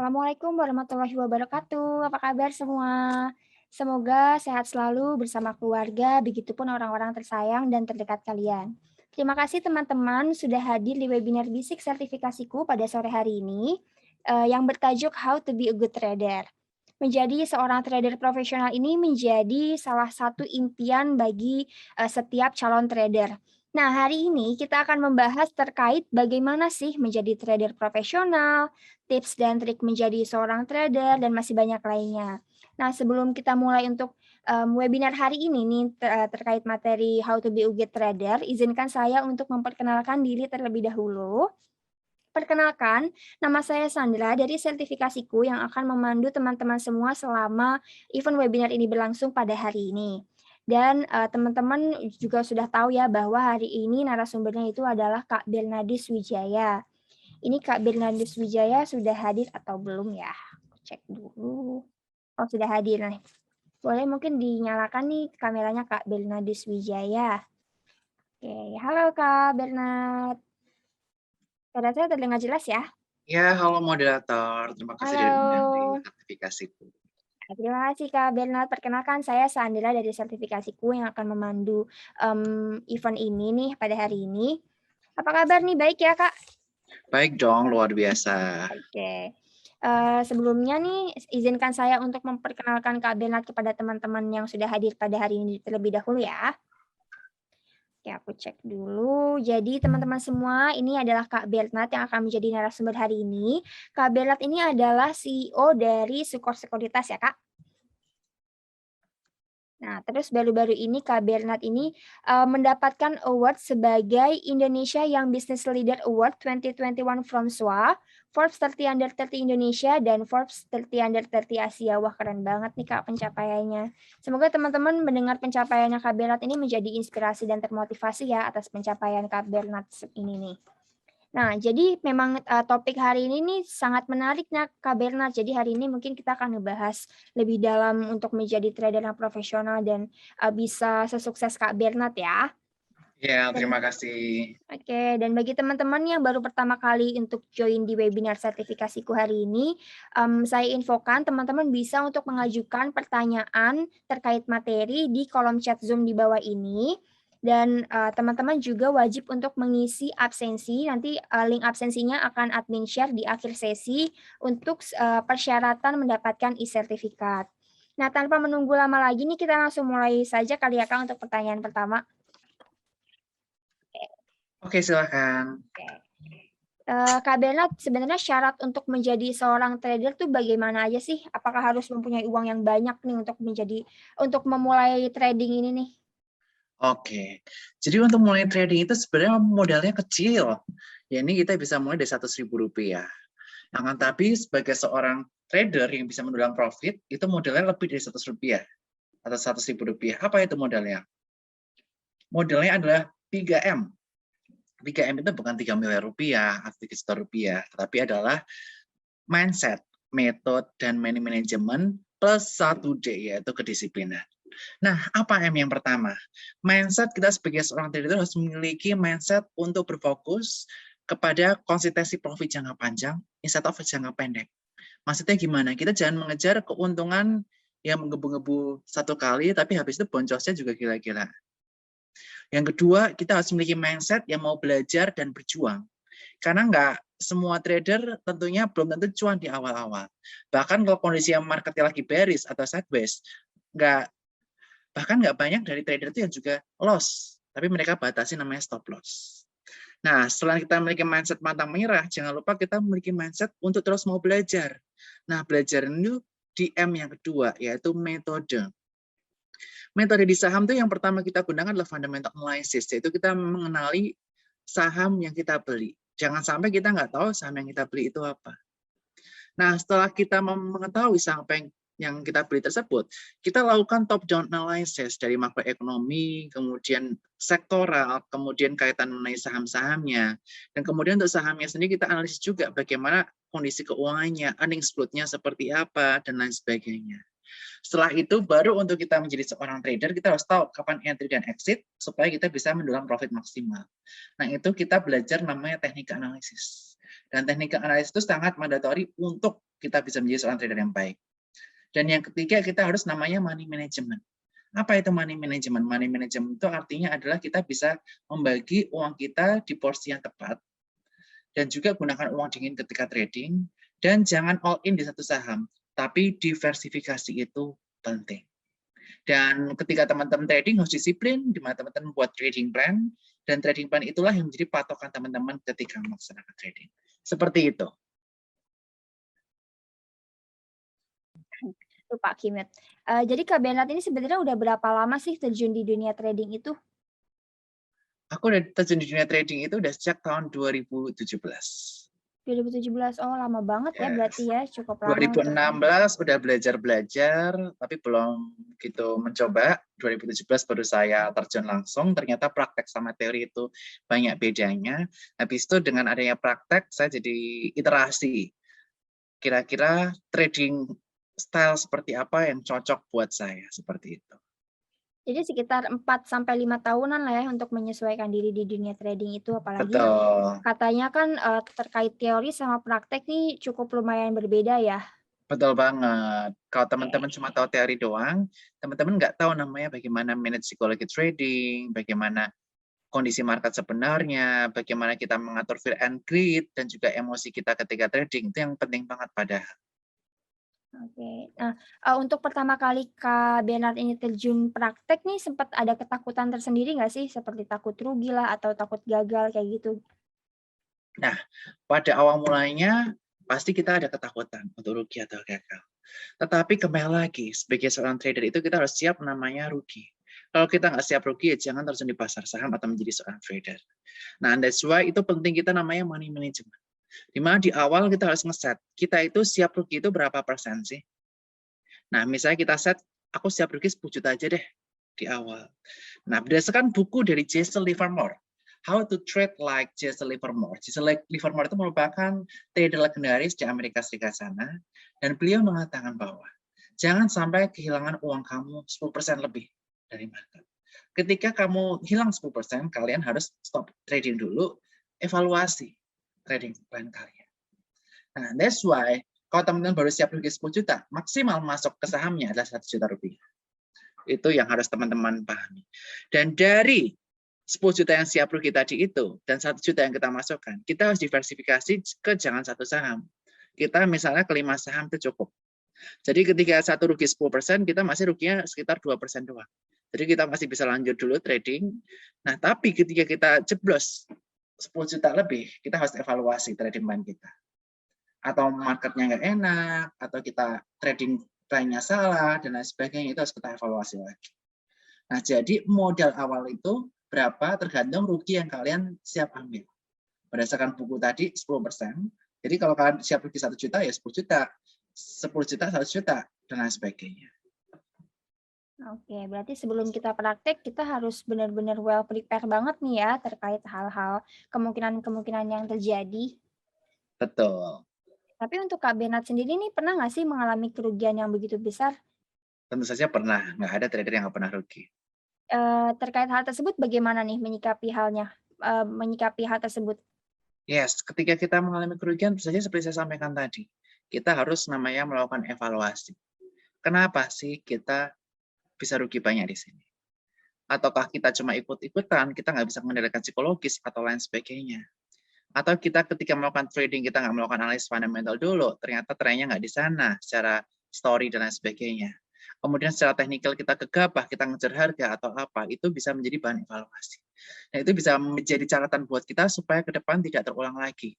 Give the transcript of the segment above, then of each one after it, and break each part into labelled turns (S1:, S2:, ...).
S1: Assalamualaikum warahmatullahi wabarakatuh. Apa kabar semua? Semoga sehat selalu bersama keluarga, begitupun orang-orang tersayang dan terdekat kalian. Terima kasih teman-teman sudah hadir di webinar Bisik sertifikasiku pada sore hari ini yang bertajuk How to be a Good Trader. Menjadi seorang trader profesional ini menjadi salah satu impian bagi setiap calon trader. Nah, hari ini kita akan membahas terkait bagaimana sih menjadi trader profesional, tips dan trik menjadi seorang trader, dan masih banyak lainnya. Nah, sebelum kita mulai untuk webinar hari ini nih terkait materi How to be a Good Trader, izinkan saya untuk memperkenalkan diri terlebih dahulu. Perkenalkan, nama saya Sandra dari sertifikasiku yang akan memandu teman-teman semua selama event webinar ini berlangsung pada hari ini. Dan teman-teman juga sudah tahu ya bahwa hari ini narasumbernya itu adalah Kak Bernadis Wijaya. Ini Kak Bernadis Wijaya sudah hadir atau belum ya? Cek dulu. Oh, sudah hadir nih. Boleh mungkin dinyalakan nih kameranya Kak Bernadis Wijaya. Oke, halo Kak Bernad. Suara saya terdengar jelas ya?
S2: Ya, halo moderator. Terima kasih sudah diundang di
S1: Halo.
S2: sertifikasiku.
S1: Terima kasih Kak Bernard. Perkenalkan saya Sandra dari sertifikasiku yang akan memandu event ini nih pada hari ini. Apa kabar nih? Baik ya Kak?
S2: Baik dong, luar biasa.
S1: Oke. Sebelumnya nih, izinkan saya untuk memperkenalkan Kak Bernard kepada teman-teman yang sudah hadir pada hari ini terlebih dahulu ya. Oke, aku cek dulu. Jadi teman-teman semua, ini adalah Kak Bernard yang akan menjadi narasumber hari ini. Kak Bernard ini adalah CEO dari Sukor Sekuritas ya Kak? Nah, terus baru-baru ini Kak Bernard ini mendapatkan award sebagai Indonesia Young Business Leader Award 2021 from SWA, Forbes 30 Under 30 Indonesia, dan Forbes 30 Under 30 Asia. Wah, keren banget nih Kak pencapaiannya. Semoga teman-teman mendengar pencapaiannya Kak Bernard ini menjadi inspirasi dan termotivasi ya atas pencapaian Kak Bernard ini nih. Nah, jadi memang topik hari ini nih sangat menariknya Kak Bernard. Jadi hari ini mungkin kita akan ngebahas lebih dalam untuk menjadi trader yang profesional dan bisa sesukses Kak Bernard ya.
S2: Ya,
S1: Dan,
S2: terima kasih.
S1: Oke, dan bagi teman-teman yang baru pertama kali untuk join di webinar sertifikasiku hari ini, saya infokan teman-teman bisa untuk mengajukan pertanyaan terkait materi di kolom chat Zoom di bawah ini. Dan teman-teman juga wajib untuk mengisi absensi, nanti link absensinya akan admin share di akhir sesi untuk persyaratan mendapatkan e-sertifikat. Nah, tanpa menunggu lama lagi nih, kita langsung mulai saja kali ya Kak untuk pertanyaan pertama.
S2: Oke, silakan.
S1: Kak Bernard, sebenarnya syarat untuk menjadi seorang trader tuh bagaimana aja sih? Apakah harus mempunyai uang yang banyak nih untuk memulai trading ini nih?
S2: Oke, jadi untuk mulai trading itu sebenarnya modalnya kecil. Ya, ini kita bisa mulai dari Rp100.000. Akan tapi sebagai seorang trader yang bisa mendulang profit, itu modalnya lebih dari Rp100 atau Rp100.000. Apa itu modalnya? Modalnya adalah 3M. 3M itu bukan 3 miliar rupiah atau 3 juta rupiah, tetapi adalah mindset, metode, dan manajemen plus 1D, yaitu kedisiplinan. Nah, apa M yang pertama? Mindset kita sebagai seorang trader harus memiliki mindset untuk berfokus kepada konsistensi profit jangka panjang instead of jangka pendek. Maksudnya gimana? Kita jangan mengejar keuntungan yang menggebu-gebu satu kali, tapi habis itu boncosnya juga gila-gila. Yang kedua, kita harus memiliki mindset yang mau belajar dan berjuang. Karena nggak semua trader tentunya belum tentu cuan di awal-awal. Bahkan kalau kondisi marketnya lagi bearish atau sideways, bahkan nggak banyak dari trader itu yang juga loss, tapi mereka batasi namanya stop loss. Nah, setelah kita memiliki mindset pantang menyerah, jangan lupa kita memiliki mindset untuk terus mau belajar. Nah, belajar itu di M yang kedua, yaitu metode. Metode di saham itu yang pertama kita gunakan adalah fundamental analysis, yaitu kita mengenali saham yang kita beli. Jangan sampai kita nggak tahu saham yang kita beli itu apa. Nah, setelah kita mengetahui saham yang kita beli tersebut, kita lakukan top-down analysis dari makroekonomi, kemudian sektoral, kemudian kaitan mengenai saham-sahamnya, dan kemudian untuk sahamnya sendiri kita analisis juga bagaimana kondisi keuangannya, earnings growth-nya seperti apa, dan lain sebagainya. Setelah itu baru untuk kita menjadi seorang trader kita harus tahu kapan entry dan exit supaya kita bisa mendulang profit maksimal. Nah, itu kita belajar namanya teknik analisis. Dan teknik analisis itu sangat mandatori untuk kita bisa menjadi seorang trader yang baik. Dan yang ketiga kita harus namanya money management. Apa itu money management? Money management itu artinya adalah kita bisa membagi uang kita di porsi yang tepat dan juga gunakan uang dingin ketika trading dan jangan all in di satu saham, tapi diversifikasi itu penting. Dan ketika teman-teman trading harus disiplin, di mana teman-teman buat trading plan, dan trading plan itulah yang menjadi patokan teman-teman ketika melaksanakan trading. Seperti itu.
S1: Tuh Pak Kimet. Jadi Kak Bernard ini sebenarnya udah berapa lama sih terjun di dunia trading itu?
S2: Aku udah terjun di dunia trading itu udah sejak tahun 2017.
S1: 2017, oh lama banget ya berarti
S2: Yes.
S1: ya, cukup lama untuk
S2: 2016 udah belajar-belajar, tapi belum gitu mencoba. 2017 baru saya terjun langsung, ternyata praktek sama teori itu banyak bedanya. Habis itu dengan adanya praktek, saya jadi iterasi. Kira-kira trading style seperti apa yang cocok buat saya, seperti itu.
S1: Jadi sekitar 4-5 tahunan lah ya untuk menyesuaikan diri di dunia trading itu, apalagi
S2: Betul.
S1: katanya kan terkait teori sama praktek nih cukup lumayan berbeda ya.
S2: Betul banget. Kalau
S1: Oke.
S2: teman-teman cuma tahu teori doang, teman-teman nggak tahu namanya bagaimana manage psikologi trading, bagaimana kondisi market sebenarnya, bagaimana kita mengatur fear and greed, dan juga emosi kita ketika trading, itu yang penting banget padahal.
S1: Oke. Nah, untuk pertama kali Kak Bernard ini terjun praktek nih sempat ada ketakutan tersendiri nggak sih? Seperti takut rugi lah atau takut gagal kayak gitu?
S2: Nah, pada awal mulanya, pasti kita ada ketakutan untuk rugi atau gagal. Tetapi kembali lagi, sebagai seorang trader itu kita harus siap namanya rugi. Kalau kita nggak siap rugi, ya jangan terjun di pasar saham atau menjadi seorang trader. Nah, that's why itu penting kita namanya money management. Di mana di awal kita harus ngeset, kita itu siap rugi itu berapa persen sih? Nah, misalnya kita set, aku siap rugi 10 juta aja deh di awal. Nah, berdasarkan buku dari Jesse Livermore, How to Trade Like Jesse Livermore. Jesse Livermore itu merupakan trader legendaris di Amerika Serikat sana, dan beliau mengatakan bahwa jangan sampai kehilangan uang kamu 10% lebih dari market. Ketika kamu hilang 10%, kalian harus stop trading dulu, evaluasi trading plan kalian. Nah, that's why kalau teman-teman baru siap rugi 10 juta, maksimal masuk ke sahamnya adalah 1 juta rupiah. Itu yang harus teman-teman pahami. Dan dari 10 juta yang siap rugi tadi itu, dan 1 juta yang kita masukkan, kita harus diversifikasi ke jangan satu saham. Kita misalnya ke 5 saham itu cukup. Jadi ketika satu rugi 10%, kita masih ruginya sekitar 2% doang. Jadi kita masih bisa lanjut dulu trading. Nah, tapi ketika kita jeblos 10 juta lebih, kita harus evaluasi trading plan kita. Atau marketnya nggak enak, atau kita trading plan-nya salah, dan lain sebagainya, itu harus kita evaluasi lagi. Nah, jadi modal awal itu berapa tergantung rugi yang kalian siap ambil. Berdasarkan buku tadi 10%. Jadi kalau kalian siap rugi 1 juta ya 10 juta. 10 juta 1 juta dan lain sebagainya.
S1: Oke, berarti sebelum kita praktek, kita harus benar-benar well prepare banget nih ya terkait hal-hal kemungkinan-kemungkinan yang terjadi.
S2: Betul.
S1: Tapi untuk Kak Bernard sendiri nih, pernah nggak sih mengalami kerugian yang begitu besar?
S2: Tentu saja pernah, nggak ada trader yang nggak pernah rugi.
S1: Terkait hal tersebut bagaimana nih menyikapi hal tersebut?
S2: Yes, ketika kita mengalami kerugian, tentu saja seperti saya sampaikan tadi, kita harus namanya melakukan evaluasi. Kenapa sih kita bisa rugi banyak di sini? Ataukah kita cuma ikut-ikutan, kita nggak bisa mengendalikan psikologis atau lain sebagainya? Atau kita ketika melakukan trading, kita nggak melakukan analisis fundamental dulu, ternyata trennya nggak di sana, secara story dan lain sebagainya. Kemudian secara teknikal kita gegabah, kita ngejar harga atau apa, itu bisa menjadi bahan evaluasi. Nah, itu bisa menjadi catatan buat kita supaya ke depan tidak terulang lagi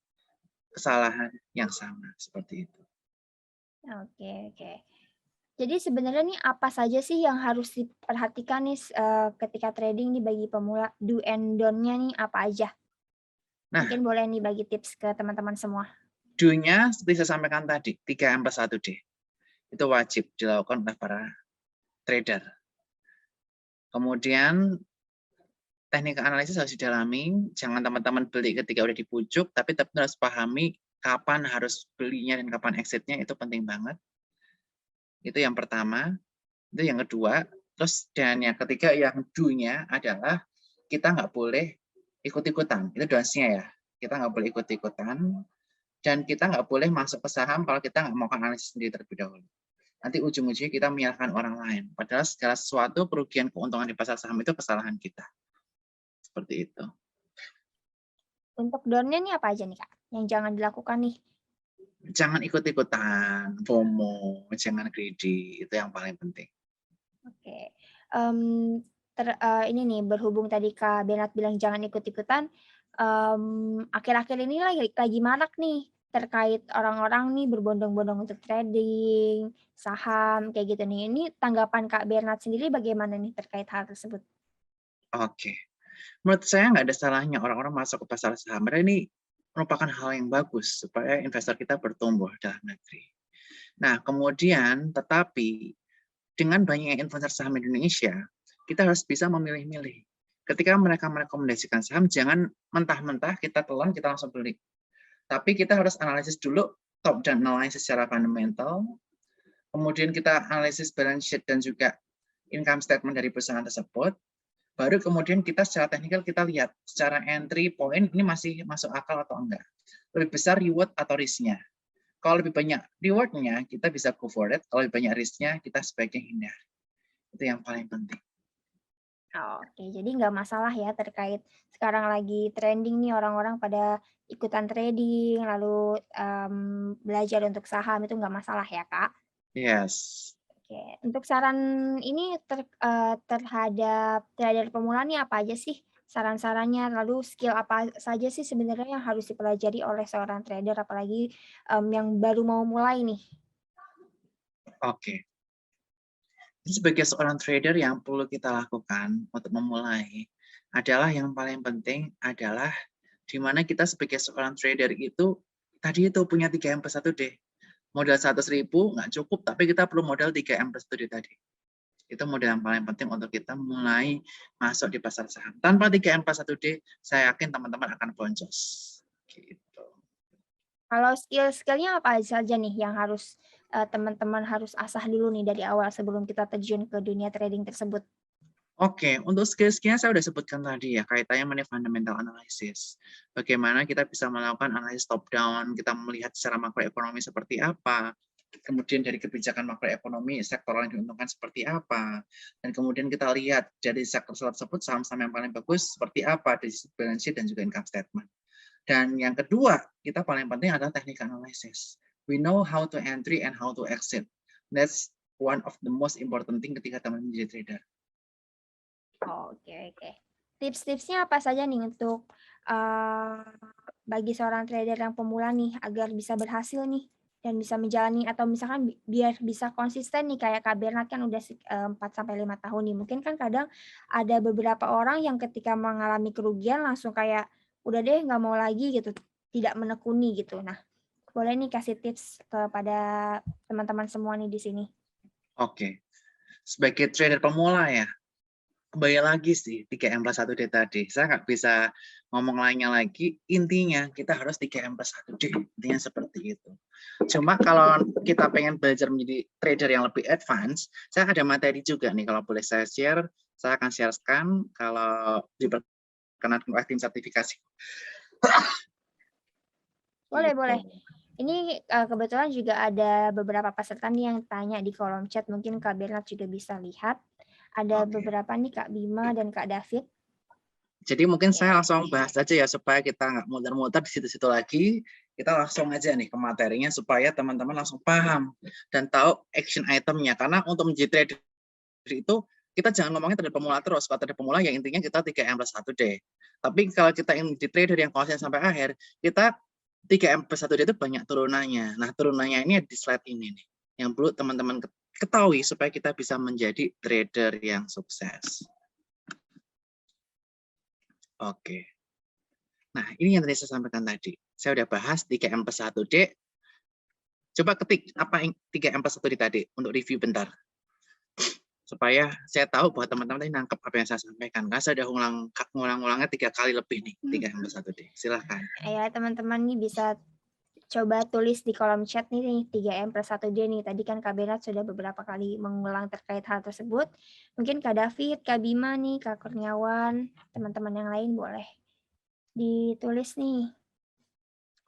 S2: kesalahan yang sama, seperti itu.
S1: Oke, oke. Jadi sebenarnya nih apa saja sih yang harus diperhatikan nih ketika trading nih bagi pemula, do and don't-nya nih apa aja?
S2: Nah,
S1: Mungkin boleh nih bagi tips ke teman-teman semua.
S2: do-nya seperti saya sampaikan tadi, 3M+1D. Itu wajib dilakukan oleh para trader. Kemudian teknik analisis harus didalami, jangan teman-teman beli ketika udah di pucuk, tapi tetap harus pahami kapan harus belinya dan kapan exitnya, itu penting banget. Itu yang pertama. Itu yang kedua. Terus dan yang ketiga, yang do-nya adalah kita nggak boleh ikut-ikutan. Itu don'ts-nya ya. Kita nggak boleh ikut-ikutan. Dan kita nggak boleh masuk ke saham kalau kita nggak mau analisis sendiri terlebih dahulu. Nanti ujung-ujungnya kita menyalahkan orang lain. Padahal segala sesuatu kerugian keuntungan di pasar saham itu kesalahan kita. Seperti itu.
S1: Untuk down-nya nih apa aja nih Kak? Yang jangan dilakukan nih?
S2: Jangan ikut-ikutan, FOMO, jangan greedy. Itu yang paling penting.
S1: Oke. Ini nih berhubung tadi Kak Bernard bilang jangan ikut-ikutan, akhir-akhir ini lagi marak nih terkait orang-orang nih berbondong-bondong untuk trading, saham, kayak gitu nih. Ini tanggapan Kak Bernard sendiri bagaimana nih terkait hal tersebut?
S2: Oke. Menurut saya nggak ada salahnya orang-orang masuk ke pasar saham. Karena ini merupakan hal yang bagus supaya investor kita bertumbuh dalam negeri. Nah, kemudian tetapi dengan banyaknya influencer saham di Indonesia, kita harus bisa memilih-milih. Ketika mereka merekomendasikan saham, jangan mentah-mentah kita telan, kita langsung beli. Tapi kita harus analisis dulu, top down analysis secara fundamental, kemudian kita analisis balance sheet dan juga income statement dari perusahaan tersebut, baru kemudian kita secara teknikal kita lihat secara entry point ini masih masuk akal atau enggak. Lebih besar reward atau risk-nya. Kalau lebih banyak reward-nya, kita bisa go for it. Kalau lebih banyak risk-nya, kita sebaiknya hindar. Itu yang paling penting.
S1: Oke, jadi nggak masalah ya terkait sekarang lagi trending nih orang-orang pada ikutan trading, lalu belajar untuk saham itu nggak masalah ya Kak?
S2: Yes.
S1: Oke, untuk saran ini terhadap trader pemula nih apa aja sih saran-sarannya? Lalu skill apa saja sih sebenarnya yang harus dipelajari oleh seorang trader apalagi yang baru mau mulai nih?
S2: Oke. Jadi sebagai seorang trader yang perlu kita lakukan untuk memulai adalah yang paling penting adalah di mana kita sebagai seorang trader itu tadi itu punya 3M per 1D. Modal 100.000 nggak cukup, tapi kita perlu modal 3M per 1D tadi. Itu modal yang paling penting untuk kita mulai masuk di pasar saham. Tanpa 3M per 1D, saya yakin teman-teman akan boncos. Gitu.
S1: Kalau skill-skillnya apa saja nih yang harus teman-teman harus asah dulu nih dari awal sebelum kita terjun ke dunia trading tersebut?
S2: Oke, untuk skill-skillnya saya sudah sebutkan tadi ya, kaitannya mengenai fundamental analysis. Bagaimana kita bisa melakukan analisis top down, kita melihat secara makroekonomi seperti apa, kemudian dari kebijakan makroekonomi sektoral yang diuntungkan seperti apa, dan kemudian kita lihat dari sektor tersebut saham-saham yang paling bagus seperti apa dari balance sheet dan juga income statement. Dan yang kedua, kita paling penting adalah teknik analisis. We know how to entry and how to exit. That's one of the most important thing ketika teman menjadi trader.
S1: Oke. Tips-tipsnya apa saja nih untuk bagi seorang trader yang pemula nih agar bisa berhasil nih dan bisa menjalani atau misalkan biar bisa konsisten nih kayak Kak Bernard kan udah 4-5 tahun nih. Mungkin kan kadang ada beberapa orang yang ketika mengalami kerugian langsung kayak udah deh nggak mau lagi gitu, tidak menekuni gitu. Nah, boleh nih kasih tips kepada teman-teman semua nih di sini.
S2: Oke, sebagai trader pemula ya, kembali lagi sih 3M+1D tadi. Saya nggak bisa ngomong lainnya lagi, intinya kita harus 3M+1D, intinya seperti itu. Cuma kalau kita pengen belajar menjadi trader yang lebih advance, saya ada materi juga nih, kalau boleh saya share, saya akan sharekan kalau diperkenan oleh tim sertifikasi.
S1: Boleh,
S2: Gitu.
S1: boleh. Ini kebetulan juga ada beberapa peserta nih yang tanya di kolom chat, mungkin Kak Bernard juga bisa lihat. Ada beberapa nih Kak Bima dan Kak David.
S2: Jadi mungkin saya langsung bahas aja ya supaya kita nggak muter-muter di situ-situ lagi. Kita langsung aja nih ke materinya supaya teman-teman langsung paham dan tahu action itemnya. Karena untuk menjadi trader itu kita jangan ngomongnya trader pemula terus. Kalau trader pemula ya intinya kita 3M+1D. Tapi kalau kita ingin menjadi trader yang konsisten sampai akhir, kita 3M+1D itu banyak turunannya. Nah, turunannya ini di slide ini nih. Yang perlu teman-teman ketahui supaya kita bisa menjadi trader yang sukses. Oke. Nah, ini yang tadi saya sampaikan tadi. Saya udah bahas 3M+1D. Coba ketik apa 3M+1D tadi untuk review bentar. Supaya saya tahu bahwa teman-teman tadi nangkep apa yang saya sampaikan. Karena saya udah ngulang-ngulangnya 3 kali lebih nih, 3M+1D. Silahkan.
S1: Ya, teman-teman nih bisa coba tulis di kolom chat nih 3M plus 1D nih. Tadi kan Kak Benat sudah beberapa kali mengulang terkait hal tersebut. Mungkin Kak David, Kak Bima nih, Kak Kurniawan, teman-teman yang lain boleh ditulis nih.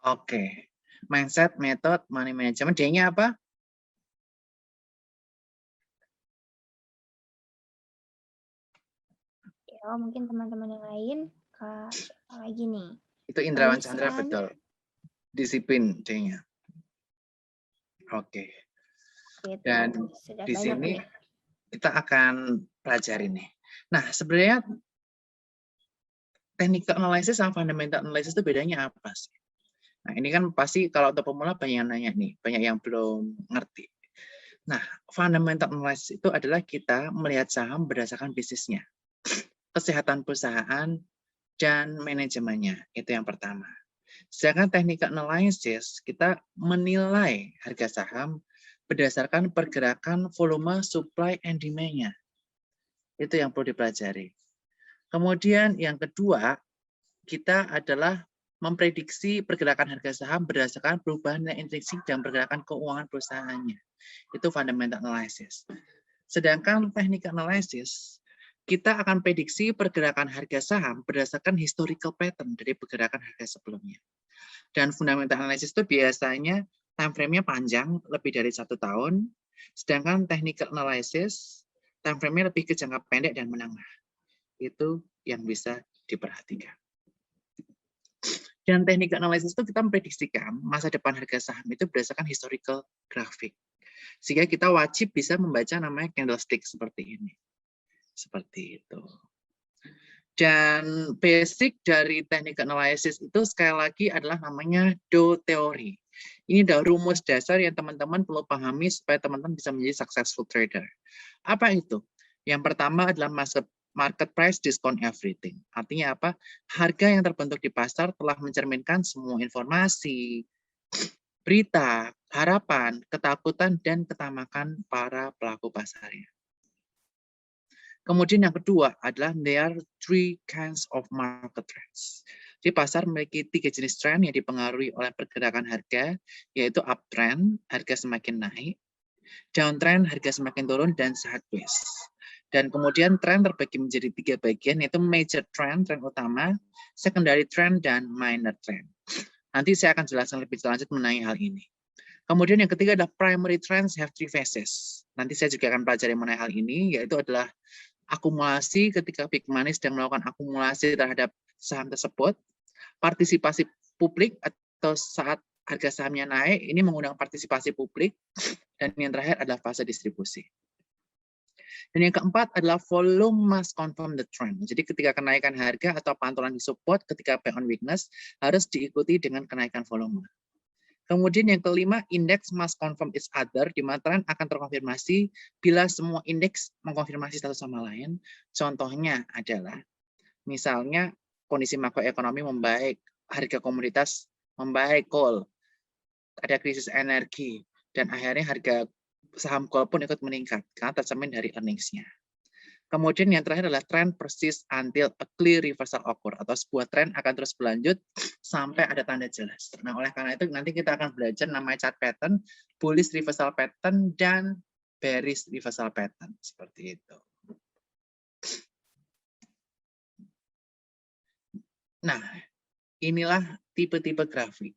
S2: Oke. Mindset, method, money management. D-nya apa?
S1: Ya, mungkin teman-teman yang lain, Kak siapa lagi nih?
S2: Itu Indrawan Chandra,
S1: Ihsan.
S2: betul. Disiplin D-nya. Oke.
S1: Gitu.
S2: Dan
S1: Sudah
S2: di
S1: banyak
S2: sini
S1: nih.
S2: kita akan pelajari nih. Nah, sebenarnya technical analysis sama fundamental analysis itu bedanya apa sih? Nah, ini kan pasti kalau untuk pemula banyak yang nanya nih, banyak yang belum ngerti. Nah, fundamental analysis itu adalah kita melihat saham berdasarkan bisnisnya, kesehatan perusahaan, dan manajemennya. Itu yang pertama. Sedangkan technical analysis, kita menilai harga saham berdasarkan pergerakan volume supply and demand-nya. Itu yang perlu dipelajari. Kemudian yang kedua, kita adalah memprediksi pergerakan harga saham berdasarkan perubahan nilai intrinsik dan pergerakan keuangan perusahaannya. Itu fundamental analysis. Sedangkan technical analysis, kita akan prediksi pergerakan harga saham berdasarkan historical pattern dari pergerakan harga sebelumnya. Dan fundamental analysis itu biasanya time frame-nya panjang, lebih dari 1 tahun. Sedangkan technical analysis, time frame-nya lebih ke jangka pendek dan menengah. Itu yang bisa diperhatikan. Dan teknik analisis itu kita memprediksikan masa depan harga saham itu berdasarkan historical graphic. Sehingga kita wajib bisa membaca namanya candlestick seperti ini. Seperti itu. Dan basic dari teknik analisis itu sekali lagi adalah namanya Dow Theory. Ini adalah rumus dasar yang teman-teman perlu pahami supaya teman-teman bisa menjadi successful trader. Apa itu? Yang pertama adalah market price discount everything. Artinya apa? Harga yang terbentuk di pasar telah mencerminkan semua informasi, berita, harapan, ketakutan, dan ketamakan para pelaku pasarnya. Kemudian yang kedua adalah there are 3 kinds of market trends. Jadi pasar memiliki 3 jenis tren yang dipengaruhi oleh pergerakan harga, yaitu uptrend, harga semakin naik, downtrend, harga semakin turun, dan sideways. Dan kemudian tren terbagi menjadi 3 bagian, yaitu major trend, tren utama, secondary trend, dan minor trend. Nanti saya akan jelaskan lebih lanjut mengenai hal ini. Kemudian yang ketiga adalah primary trends have 3 phases. Nanti saya juga akan pelajari mengenai hal ini, yaitu adalah akumulasi ketika big money sedang melakukan akumulasi terhadap saham tersebut, partisipasi publik atau saat harga sahamnya naik, ini mengundang partisipasi publik, dan yang terakhir adalah fase distribusi. Dan yang keempat adalah volume must confirm the trend. Jadi ketika kenaikan harga atau pantulan di support ketika pay on weakness harus diikuti dengan kenaikan volume. Kemudian yang kelima, index must confirm each other, di mana tren akan terkonfirmasi bila semua indeks mengkonfirmasi satu sama lain. Contohnya adalah, misalnya kondisi makroekonomi membaik, harga komoditas membaik, coal, ada krisis energi, dan akhirnya harga saham coal pun ikut meningkat, karena tercermin dari earnings-nya. Kemudian yang terakhir adalah trend persist until a clear reversal occur, atau sebuah tren akan terus berlanjut sampai ada tanda jelas. Nah, oleh karena itu nanti kita akan belajar namanya chart pattern, bullish reversal pattern, dan bearish reversal pattern. Seperti itu. Nah, inilah tipe-tipe grafik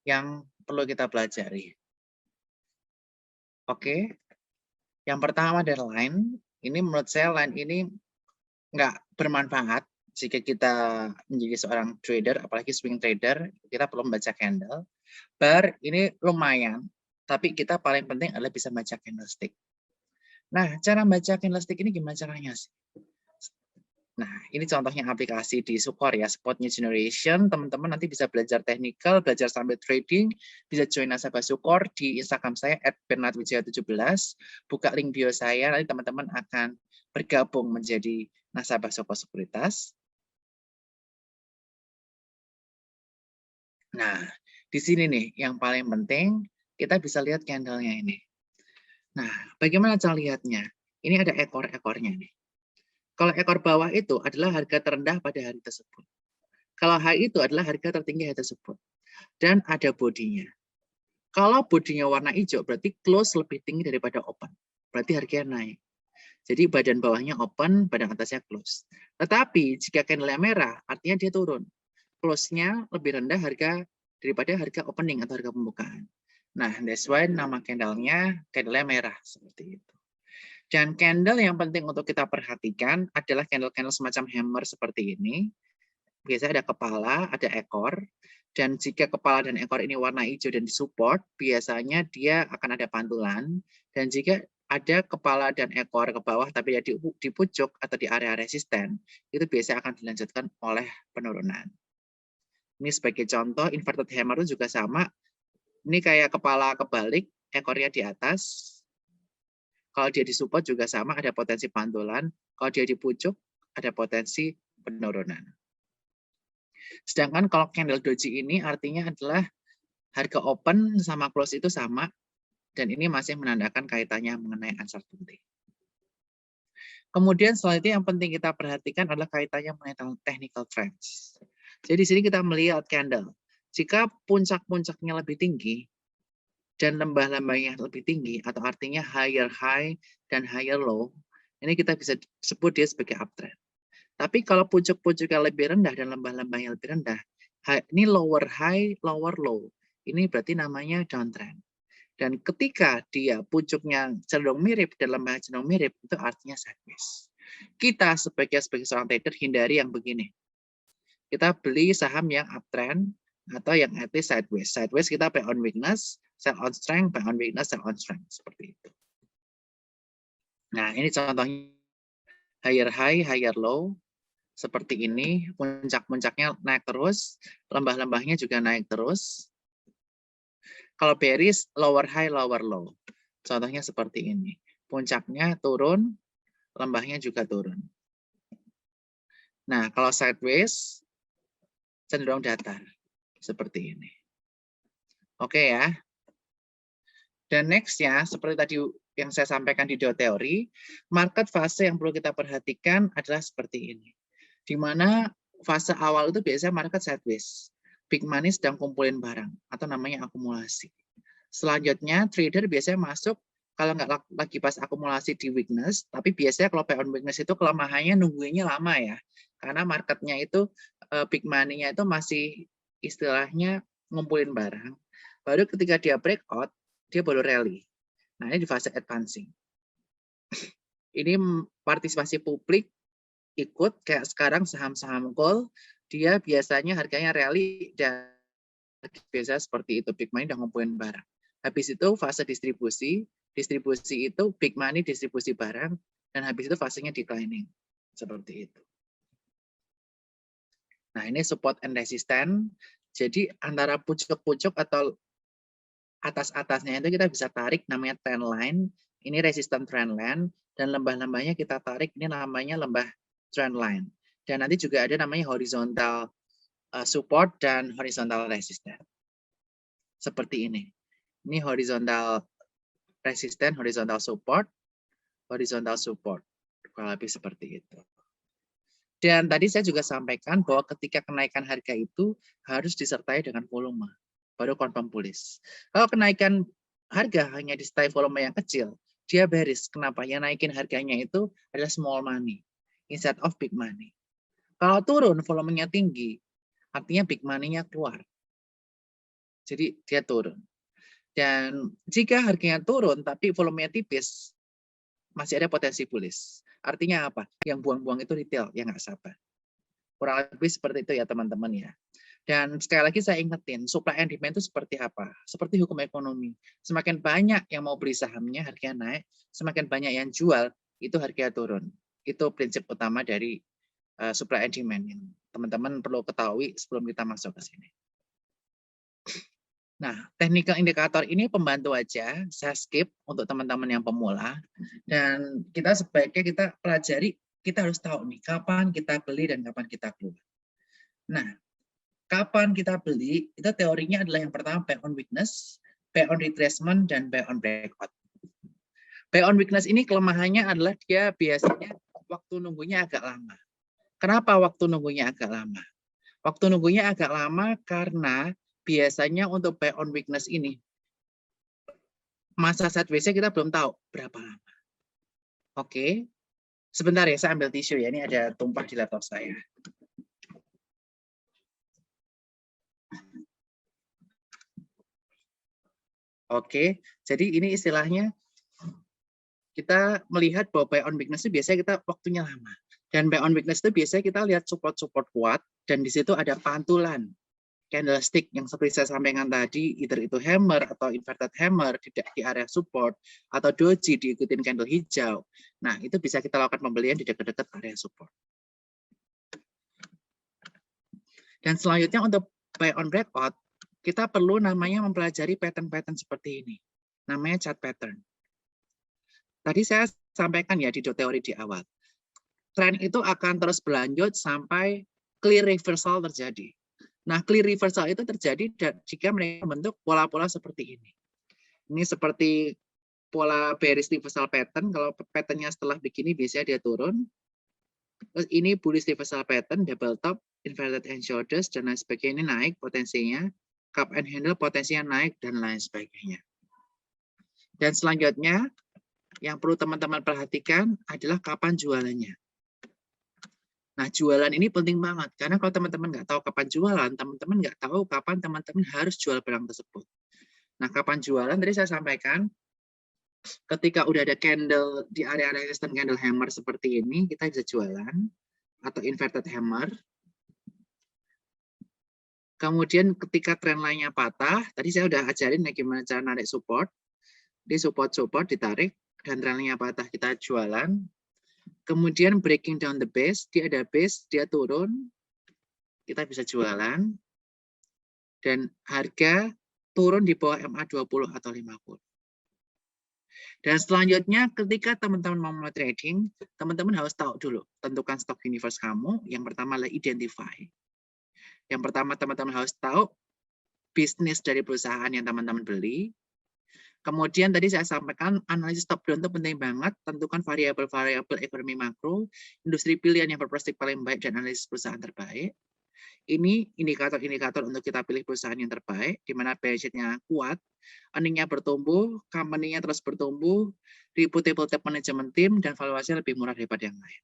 S2: yang perlu kita pelajari. Oke, yang pertama adalah line. Ini menurut saya line ini nggak bermanfaat jika kita menjadi seorang trader, apalagi swing trader, kita perlu membaca candle. Bar ini lumayan, tapi kita paling penting adalah bisa baca candlestick. Nah, cara membaca candlestick ini gimana caranya sih? Nah, ini contohnya aplikasi di Sukor ya, Spot New Generation. Teman-teman nanti bisa belajar technical, belajar sambil trading, bisa join nasabah Sukor di Instagram saya @bernardwijaya17. Buka link bio saya, nanti teman-teman akan bergabung menjadi nasabah Sukor Sekuritas. Nah, di sini nih yang paling penting kita bisa lihat candle-nya ini. Nah, bagaimana cara lihatnya? Ini ada ekor-ekornya nih. Kalau ekor bawah itu adalah harga terendah pada hari tersebut. Kalau high itu adalah harga tertinggi hari tersebut. dan ada bodinya. Kalau bodinya warna hijau, berarti close lebih tinggi daripada open. Berarti harganya naik. Jadi badan bawahnya open, badan atasnya close. Tetapi jika candle merah, artinya dia turun. Close-nya lebih rendah harga daripada harga opening atau harga pembukaan. Nah, that's why nama candle-nya merah seperti itu. Dan candle yang penting untuk kita perhatikan adalah candle-candle semacam hammer seperti ini. Biasanya ada kepala, ada ekor. Dan jika kepala dan ekor ini warna hijau dan disupport, biasanya dia akan ada pantulan. Dan jika ada kepala dan ekor ke bawah, tapi ya di pucuk atau di area resisten, itu biasanya akan dilanjutkan oleh penurunan. Ini sebagai contoh, inverted hammer itu juga sama. Ini kayak kepala kebalik, ekornya di atas. Kalau dia disupport juga sama, ada potensi pantulan. Kalau dia di pucuk, ada potensi penurunan. Sedangkan kalau candle doji ini artinya adalah harga open sama close itu sama, dan ini masih menandakan kaitannya mengenai uncertainty. Kemudian selanjutnya yang penting kita perhatikan adalah kaitannya mengenai technical trends. Jadi di sini kita melihat candle. Jika puncak-puncaknya lebih tinggi dan lembah-lembahnya lebih tinggi, atau artinya higher high dan higher low, ini kita bisa sebut dia sebagai uptrend. Tapi kalau pucuk-pucuknya lebih rendah dan lembah-lembahnya lebih rendah, ini lower high, lower low. Ini berarti namanya downtrend. Dan ketika dia pucuknya cenderung mirip dan lembahnya cenderung mirip, itu artinya sideways. Kita sebagai seorang trader hindari yang begini. Kita beli saham yang uptrend atau yang at least sideways. Sideways kita buy on weakness, sell on strength, buy on weakness, sell on strength. Seperti itu. Nah, ini contohnya higher high, higher low. Seperti ini, puncak-puncaknya naik terus, lembah-lembahnya juga naik terus. Kalau bearish, lower high, lower low. Contohnya seperti ini. Puncaknya turun, lembahnya juga turun. Nah, kalau sideways, cenderung datar. Seperti ini. Oke ya. Dan next-nya, seperti tadi yang saya sampaikan di teori, market fase yang perlu kita perhatikan adalah seperti ini. Di mana fase awal itu biasanya market sideways. Big money sedang kumpulin barang, atau namanya akumulasi. Selanjutnya, trader biasanya masuk, kalau nggak lagi pas akumulasi di weakness, tapi biasanya kalau buy on weakness itu kelemahannya nungguinnya lama ya. Karena marketnya itu, big money-nya itu masih istilahnya ngumpulin barang. Baru ketika dia breakout, dia baru rally. Nah, ini di fase advancing. Ini partisipasi publik ikut, kayak sekarang saham-saham gold, dia biasanya harganya rally dan biasa seperti itu, big money udah ngumpulin barang. Habis itu fase distribusi itu big money distribusi barang, dan habis itu fasenya declining. Seperti itu. Nah, ini support and resistance. Jadi antara pucuk-pucuk atau atas-atasnya itu kita bisa tarik namanya trend line. Ini resistance trend line, dan lembah-lembahnya kita tarik, ini namanya lembah trend line. Dan nanti juga ada namanya horizontal support dan horizontal resistance. Seperti ini. Ini horizontal resistance, horizontal support, Kurang lebih seperti itu. Dan tadi saya juga sampaikan bahwa ketika kenaikan harga itu harus disertai dengan volume, baru confirm bullish. Kalau kenaikan harga hanya disertai volume yang kecil, dia bearish. Kenapa? Yang naikin harganya itu adalah small money instead of big money. Kalau turun volumenya tinggi, artinya big money-nya keluar. Jadi dia turun. Dan jika harganya turun tapi volumenya tipis, masih ada potensi bullish. Artinya apa? Yang buang-buang itu retail, yang nggak sabar. Kurang lebih seperti itu ya teman-teman ya. Dan sekali lagi saya ingetin, supply and demand itu seperti apa? Seperti hukum ekonomi. Semakin banyak yang mau beli sahamnya, harganya naik. Semakin banyak yang jual, itu harganya turun. Itu prinsip utama dari supply and demand yang teman-teman perlu ketahui sebelum kita masuk ke sini. Nah, technical indikator ini pembantu aja, saya skip untuk teman-teman yang pemula. Dan kita sebaiknya kita pelajari, kita harus tahu nih, kapan kita beli dan kapan kita keluar. Nah, kapan kita beli, itu teorinya adalah yang pertama buy on weakness, buy on retracement, dan buy on breakout. Buy on weakness ini kelemahannya adalah dia biasanya waktu nunggunya agak lama. Kenapa waktu nunggunya agak lama? Waktu nunggunya agak lama karena biasanya untuk buy on weakness ini, masa sideways-nya kita belum tahu berapa lama. Oke, sebentar ya, saya ambil tisu ya, ini ada tumpah di laptop saya. Oke, jadi ini istilahnya kita melihat bahwa buy on weakness itu biasanya kita waktunya lama. Dan buy on weakness itu biasanya kita lihat support-support kuat, dan di situ ada pantulan candlestick yang seperti saya sampaikan tadi, either itu hammer atau inverted hammer di area support, atau doji diikutin candle hijau. Nah, itu bisa kita lakukan pembelian di dekat-dekat area support. Dan selanjutnya untuk buy on breakout, kita perlu namanya mempelajari pattern-pattern seperti ini. Namanya chart pattern. Tadi saya sampaikan ya di teori di awal. Tren itu akan terus berlanjut sampai clear reversal terjadi. Nah, clear reversal itu terjadi jika mereka membentuk pola-pola seperti ini. Ini seperti pola bearish reversal pattern. Kalau patternnya setelah begini biasanya dia turun. Terus ini bullish reversal pattern, double top, inverted hand shoulders, dan lain sebagainya. Ini naik potensinya. Cup and handle potensinya naik, dan lain sebagainya. Dan selanjutnya, yang perlu teman-teman perhatikan adalah kapan jualannya. Nah, jualan ini penting banget, karena kalau teman-teman nggak tahu kapan jualan, teman-teman nggak tahu kapan teman-teman harus jual barang tersebut. Nah, kapan jualan, tadi saya sampaikan, ketika udah ada candle di area resistance candle hammer seperti ini, kita bisa jualan, atau inverted hammer. Kemudian ketika tren lainnya patah, tadi saya udah ajarin bagaimana cara narik support, di support-support ditarik, dan tren lainnya patah kita jualan. Kemudian breaking down the base, dia ada base, dia turun, kita bisa jualan, dan harga turun di bawah MA20 atau 50. Dan selanjutnya, ketika teman-teman mau mulai trading, teman-teman harus tahu dulu, tentukan stock universe kamu. Yang pertama adalah identify. Yang pertama, teman-teman harus tahu bisnis dari perusahaan yang teman-teman beli. Kemudian tadi saya sampaikan analisis top down itu penting banget, tentukan variabel-variabel ekonomi makro, industri pilihan yang berprospek paling baik, dan analisis perusahaan terbaik. Ini indikator-indikator untuk kita pilih perusahaan yang terbaik, di mana balance sheet-nya kuat, earning-nya bertumbuh, company-nya terus bertumbuh, reputable top management team, dan valuasinya lebih murah daripada yang lain.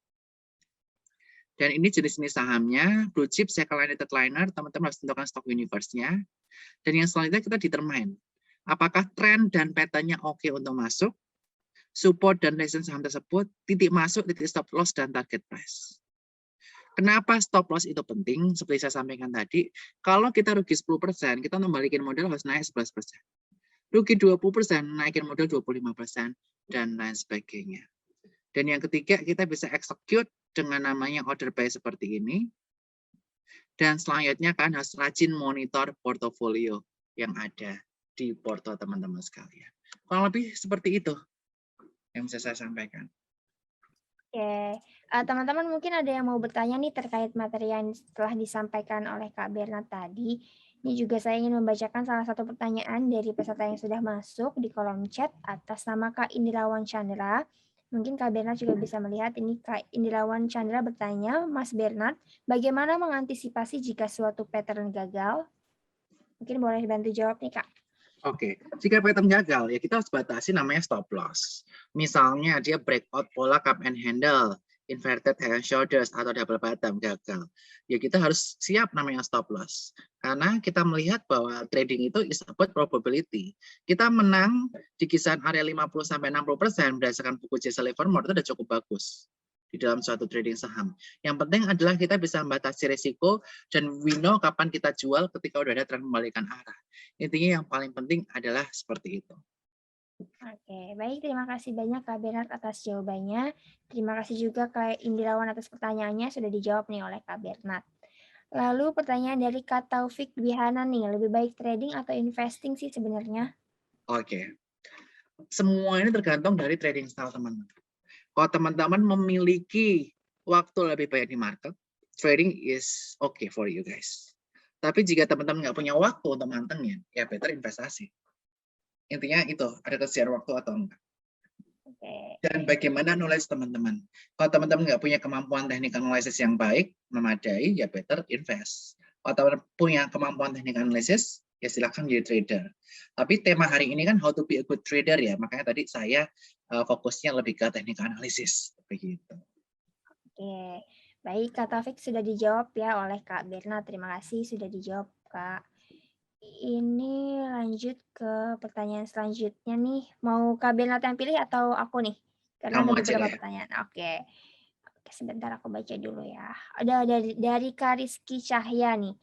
S2: Dan ini jenis-jenis sahamnya, blue chip, cycle limited liner, teman-teman harus tentukan stock universe-nya. Dan yang selanjutnya kita determine apakah tren dan pattern-nya oke untuk masuk, support dan resistance saham tersebut, titik masuk, titik stop loss, dan target price. Kenapa stop loss itu penting? Seperti saya sampaikan tadi, kalau kita rugi 10%, kita untuk balikin modal harus naik 11%. Rugi 20%, naikin modal 25%, dan lain sebagainya. Dan yang ketiga, kita bisa execute dengan namanya order buy seperti ini. Dan selanjutnya kan harus rajin monitor portofolio yang ada di porto teman-teman sekalian. Kurang lebih seperti itu yang bisa saya sampaikan.
S1: Oke, teman-teman mungkin ada yang mau bertanya nih terkait materi yang telah disampaikan oleh Kak Bernard tadi. Ini juga saya ingin membacakan salah satu pertanyaan dari peserta yang sudah masuk di kolom chat atas nama Kak Indirawan Chandra. Mungkin Kak Bernard juga bisa melihat ini. Kak Indirawan Chandra bertanya, Mas Bernard, bagaimana mengantisipasi jika suatu pattern gagal? Mungkin boleh dibantu jawab nih, Kak.
S2: Oke, jika pattern gagal, ya kita harus batasi namanya stop loss. Misalnya dia breakout pola cup and handle, inverted head and shoulders, atau double bottom gagal. Ya kita harus siap namanya stop loss. Karena kita melihat bahwa trading itu is about probability. Kita menang di kisaran area 50-60% berdasarkan buku Jesse Livermore itu sudah cukup bagus di dalam suatu trading saham. Yang penting adalah kita bisa membatasi risiko dan we know kapan kita jual ketika udah ada tren membalikan arah. Intinya yang paling penting adalah seperti itu.
S1: Oke, baik. Terima kasih banyak Kak Bernard atas jawabannya. Terima kasih juga Kak Indirawan atas pertanyaannya sudah dijawab nih oleh Kak Bernard. Lalu pertanyaan dari Kak Taufik Dwihana nih, lebih baik trading atau investing sih sebenarnya?
S2: Oke. Semua ini tergantung dari trading style teman-teman. Kalau teman-teman memiliki waktu lebih banyak di market, trading is okay for you guys. Tapi jika teman-teman nggak punya waktu untuk mantengin, ya better investasi. Intinya itu, ada ketersediaan waktu atau enggak.
S1: Oke.
S2: Dan bagaimana knowledge teman-teman. Kalau teman-teman nggak punya kemampuan teknik analisis yang baik, memadai, ya better invest. Kalau teman punya kemampuan teknik analisis, ya silakan jadi trader. Tapi tema hari ini kan how to be a good trader ya, makanya tadi saya fokusnya lebih ke teknik analisis begitu.
S1: Oke, baik Kak Taufik sudah dijawab ya oleh Kak Berna. Terima kasih sudah dijawab Kak. Ini lanjut ke pertanyaan selanjutnya nih. Mau Kak Berna yang pilih atau aku nih? Karena
S2: Kamu
S1: ada
S2: aja
S1: beberapa
S2: deh.
S1: pertanyaan. Oke. Oke, sebentar aku baca dulu ya. Ada dari Kak Rizky Cahya nih.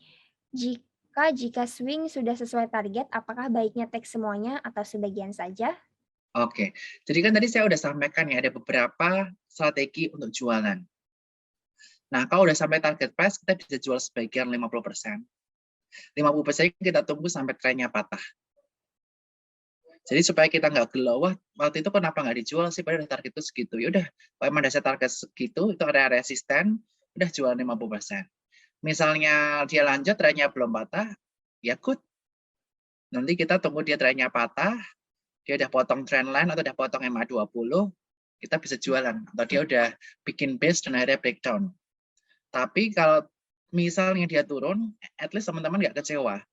S1: Jika swing sudah sesuai target, apakah baiknya take semuanya atau sebagian saja?
S2: Oke, jadi kan tadi saya udah sampaikan ya ada beberapa strategi untuk jualan. Nah, kalau udah sampai target price, kita bisa jual sebagian 50%. 50% kita tunggu sampai trennya patah. Jadi supaya kita nggak gelow, wah waktu itu kenapa nggak dijual sih, padahal target itu segitu. Ya udah, kalau emang dasar target segitu, itu area resisten, udah jual 50%. Misalnya dia lanjut, trennya belum patah, ya good. Nanti kita tunggu dia trennya patah, dia udah potong trendline atau udah potong MA20, kita bisa jualan. Atau dia udah bikin base dan akhirnya breakdown. Tapi kalau misalnya dia turun, at least teman-teman nggak kecewa.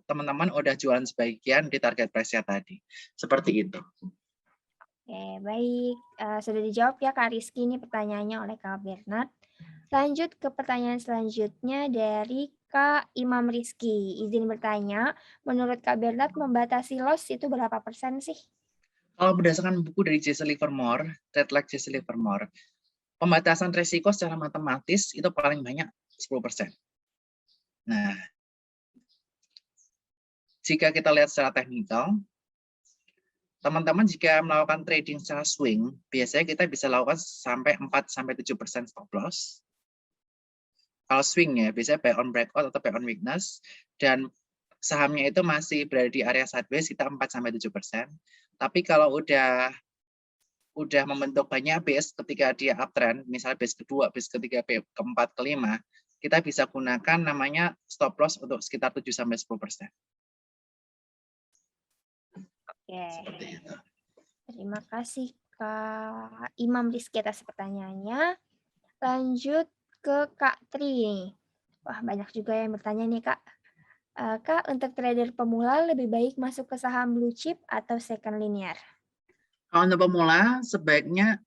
S2: Teman-teman udah jualan sebagian di target price-nya tadi. Seperti itu.
S1: Oke, baik. Sudah dijawab ya Kak Rizky ini pertanyaannya oleh Kak Bernard. Lanjut ke pertanyaan selanjutnya dari Kak Imam Rizky. Izin bertanya, menurut Kak Bernard membatasi loss itu berapa persen sih?
S2: Kalau berdasarkan buku dari Jesse Livermore, Trade Like Jesse Livermore, pembatasan resiko secara matematis itu paling banyak 10%. Nah, jika kita lihat secara teknikal, teman-teman jika melakukan trading secara swing, biasanya kita bisa lakukan sampai 4-7% stop loss. Kalau swing ya, biasanya buy on breakout atau buy on weakness, dan sahamnya itu masih berada di area sideways, kita 4-7%. Tapi kalau udah membentuk banyak base ketika dia uptrend, misalnya base kedua, base ketiga, base keempat, kelima, kita bisa gunakan namanya stop loss untuk sekitar 7-10%.
S1: Oke,
S2: Seperti itu.
S1: terima kasih Kak Imam Rizky atas pertanyaannya. Lanjut ke Kak Tri. Wah, banyak juga yang bertanya nih Kak. Kak, untuk trader pemula lebih baik masuk ke saham blue chip atau second linear?
S2: Kalau untuk pemula, sebaiknya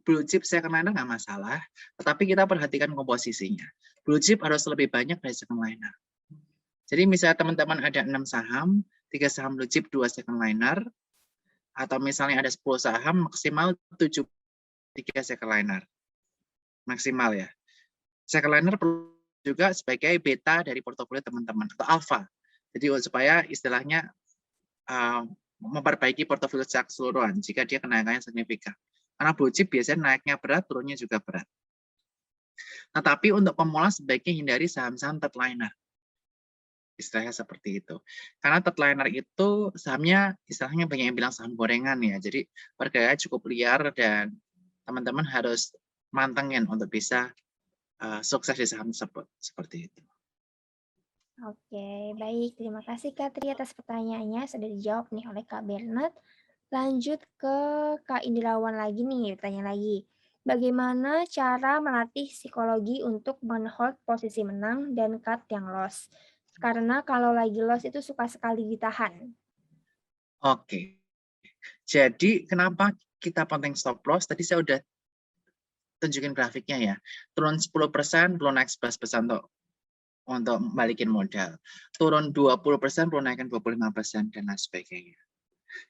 S2: blue chip second liner nggak masalah, tetapi kita perhatikan komposisinya. Blue chip harus lebih banyak dari second liner. Jadi misalnya teman-teman ada 6 saham, 3 saham blue chip, 2 second liner, atau misalnya ada 10 saham, maksimal 7 3 second liner. Maksimal ya. Second liner perlu juga sebagai beta dari portofolio teman-teman, atau alpha. Jadi supaya istilahnya memperbaiki portofolio secara keseluruhan jika dia kenaikannya signifikan. Karena blue chip biasanya naiknya berat, turunnya juga berat. Tetapi untuk pemula sebaiknya hindari saham-saham third liner. Istilahnya seperti itu. Karena third liner itu sahamnya istilahnya banyak yang bilang saham gorengan ya. Jadi pergerakannya cukup liar dan teman-teman harus mantengin untuk bisa sukses di saham tersebut. Seperti itu.
S1: Oke, baik. Terima kasih Kak Tri atas pertanyaannya. Sudah dijawab nih oleh Kak Bernard. Lanjut ke Kak Indrawan lagi nih, bertanya lagi. Bagaimana cara melatih psikologi untuk men-hold posisi menang dan cut yang loss? Karena kalau lagi loss itu suka sekali ditahan.
S2: Oke. Jadi kenapa kita penting stop loss? Tadi saya udah tunjukin grafiknya ya. Turun 10%, belum naik 11% untuk balikin modal. Turun 20%, belum naikin 25% dan lain sebagainya.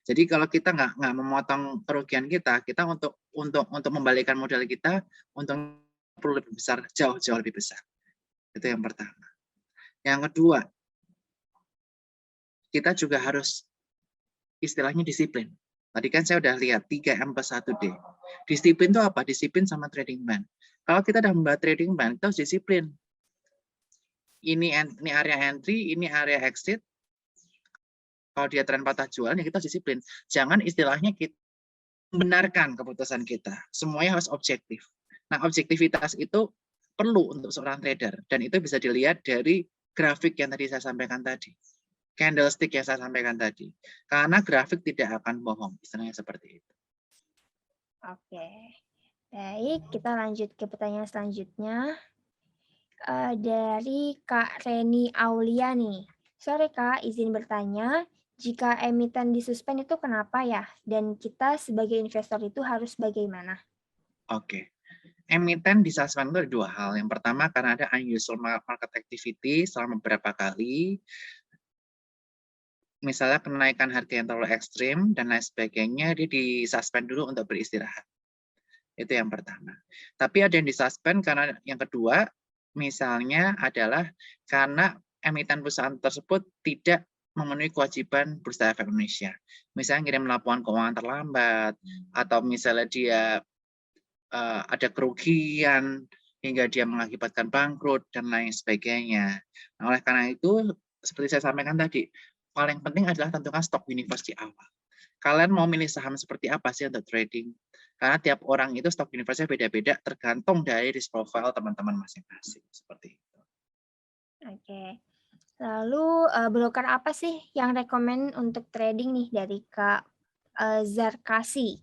S2: Jadi kalau kita nggak memotong kerugian kita untuk membalikan modal kita untuk perlu lebih besar, jauh lebih besar. Itu yang pertama. Yang kedua, kita juga harus istilahnya disiplin. Tadi kan saya udah lihat 3M+1D. Disiplin itu apa? Disiplin sama trading plan. Kalau kita udah membahas trading plan, kita harus disiplin. Ini area entry, ini area exit. Kalau dia tren patah jualan, ya kita harus disiplin. Jangan istilahnya kita membenarkan keputusan kita. Semuanya harus objektif. Nah, objektivitas itu perlu untuk seorang trader. Dan itu bisa dilihat dari grafik yang tadi saya sampaikan tadi. Candlestick yang saya sampaikan tadi. Karena grafik tidak akan bohong. Istilahnya seperti itu.
S1: Oke, baik. Kita lanjut ke pertanyaan selanjutnya. Dari Kak Reni Aulia nih. Sore Kak, izin bertanya, jika emiten disuspend itu kenapa ya? Dan kita sebagai investor itu harus bagaimana?
S2: Oke. Emiten disuspend itu ada dua hal. Yang pertama karena ada unusual market activity selama beberapa kali, misalnya kenaikan harga yang terlalu ekstrim dan lain sebagainya, dia disuspend dulu untuk beristirahat. Itu yang pertama. Tapi ada yang disuspend karena yang kedua, misalnya adalah karena emiten perusahaan tersebut tidak memenuhi kewajiban Bursa Efek Indonesia. Misalnya ngirim laporan keuangan terlambat, atau misalnya dia ada kerugian hingga dia mengakibatkan bangkrut dan lain sebagainya. Nah, oleh karena itu, seperti saya sampaikan tadi, paling penting adalah tentukan stok universe di awal. Kalian mau milih saham seperti apa sih untuk trading? Karena tiap orang itu stok universe-nya beda-beda, tergantung dari risk profile teman-teman masing-masing. Seperti itu.
S1: Oke. Lalu broker apa sih yang rekomen untuk trading nih dari Kak Zarkasi?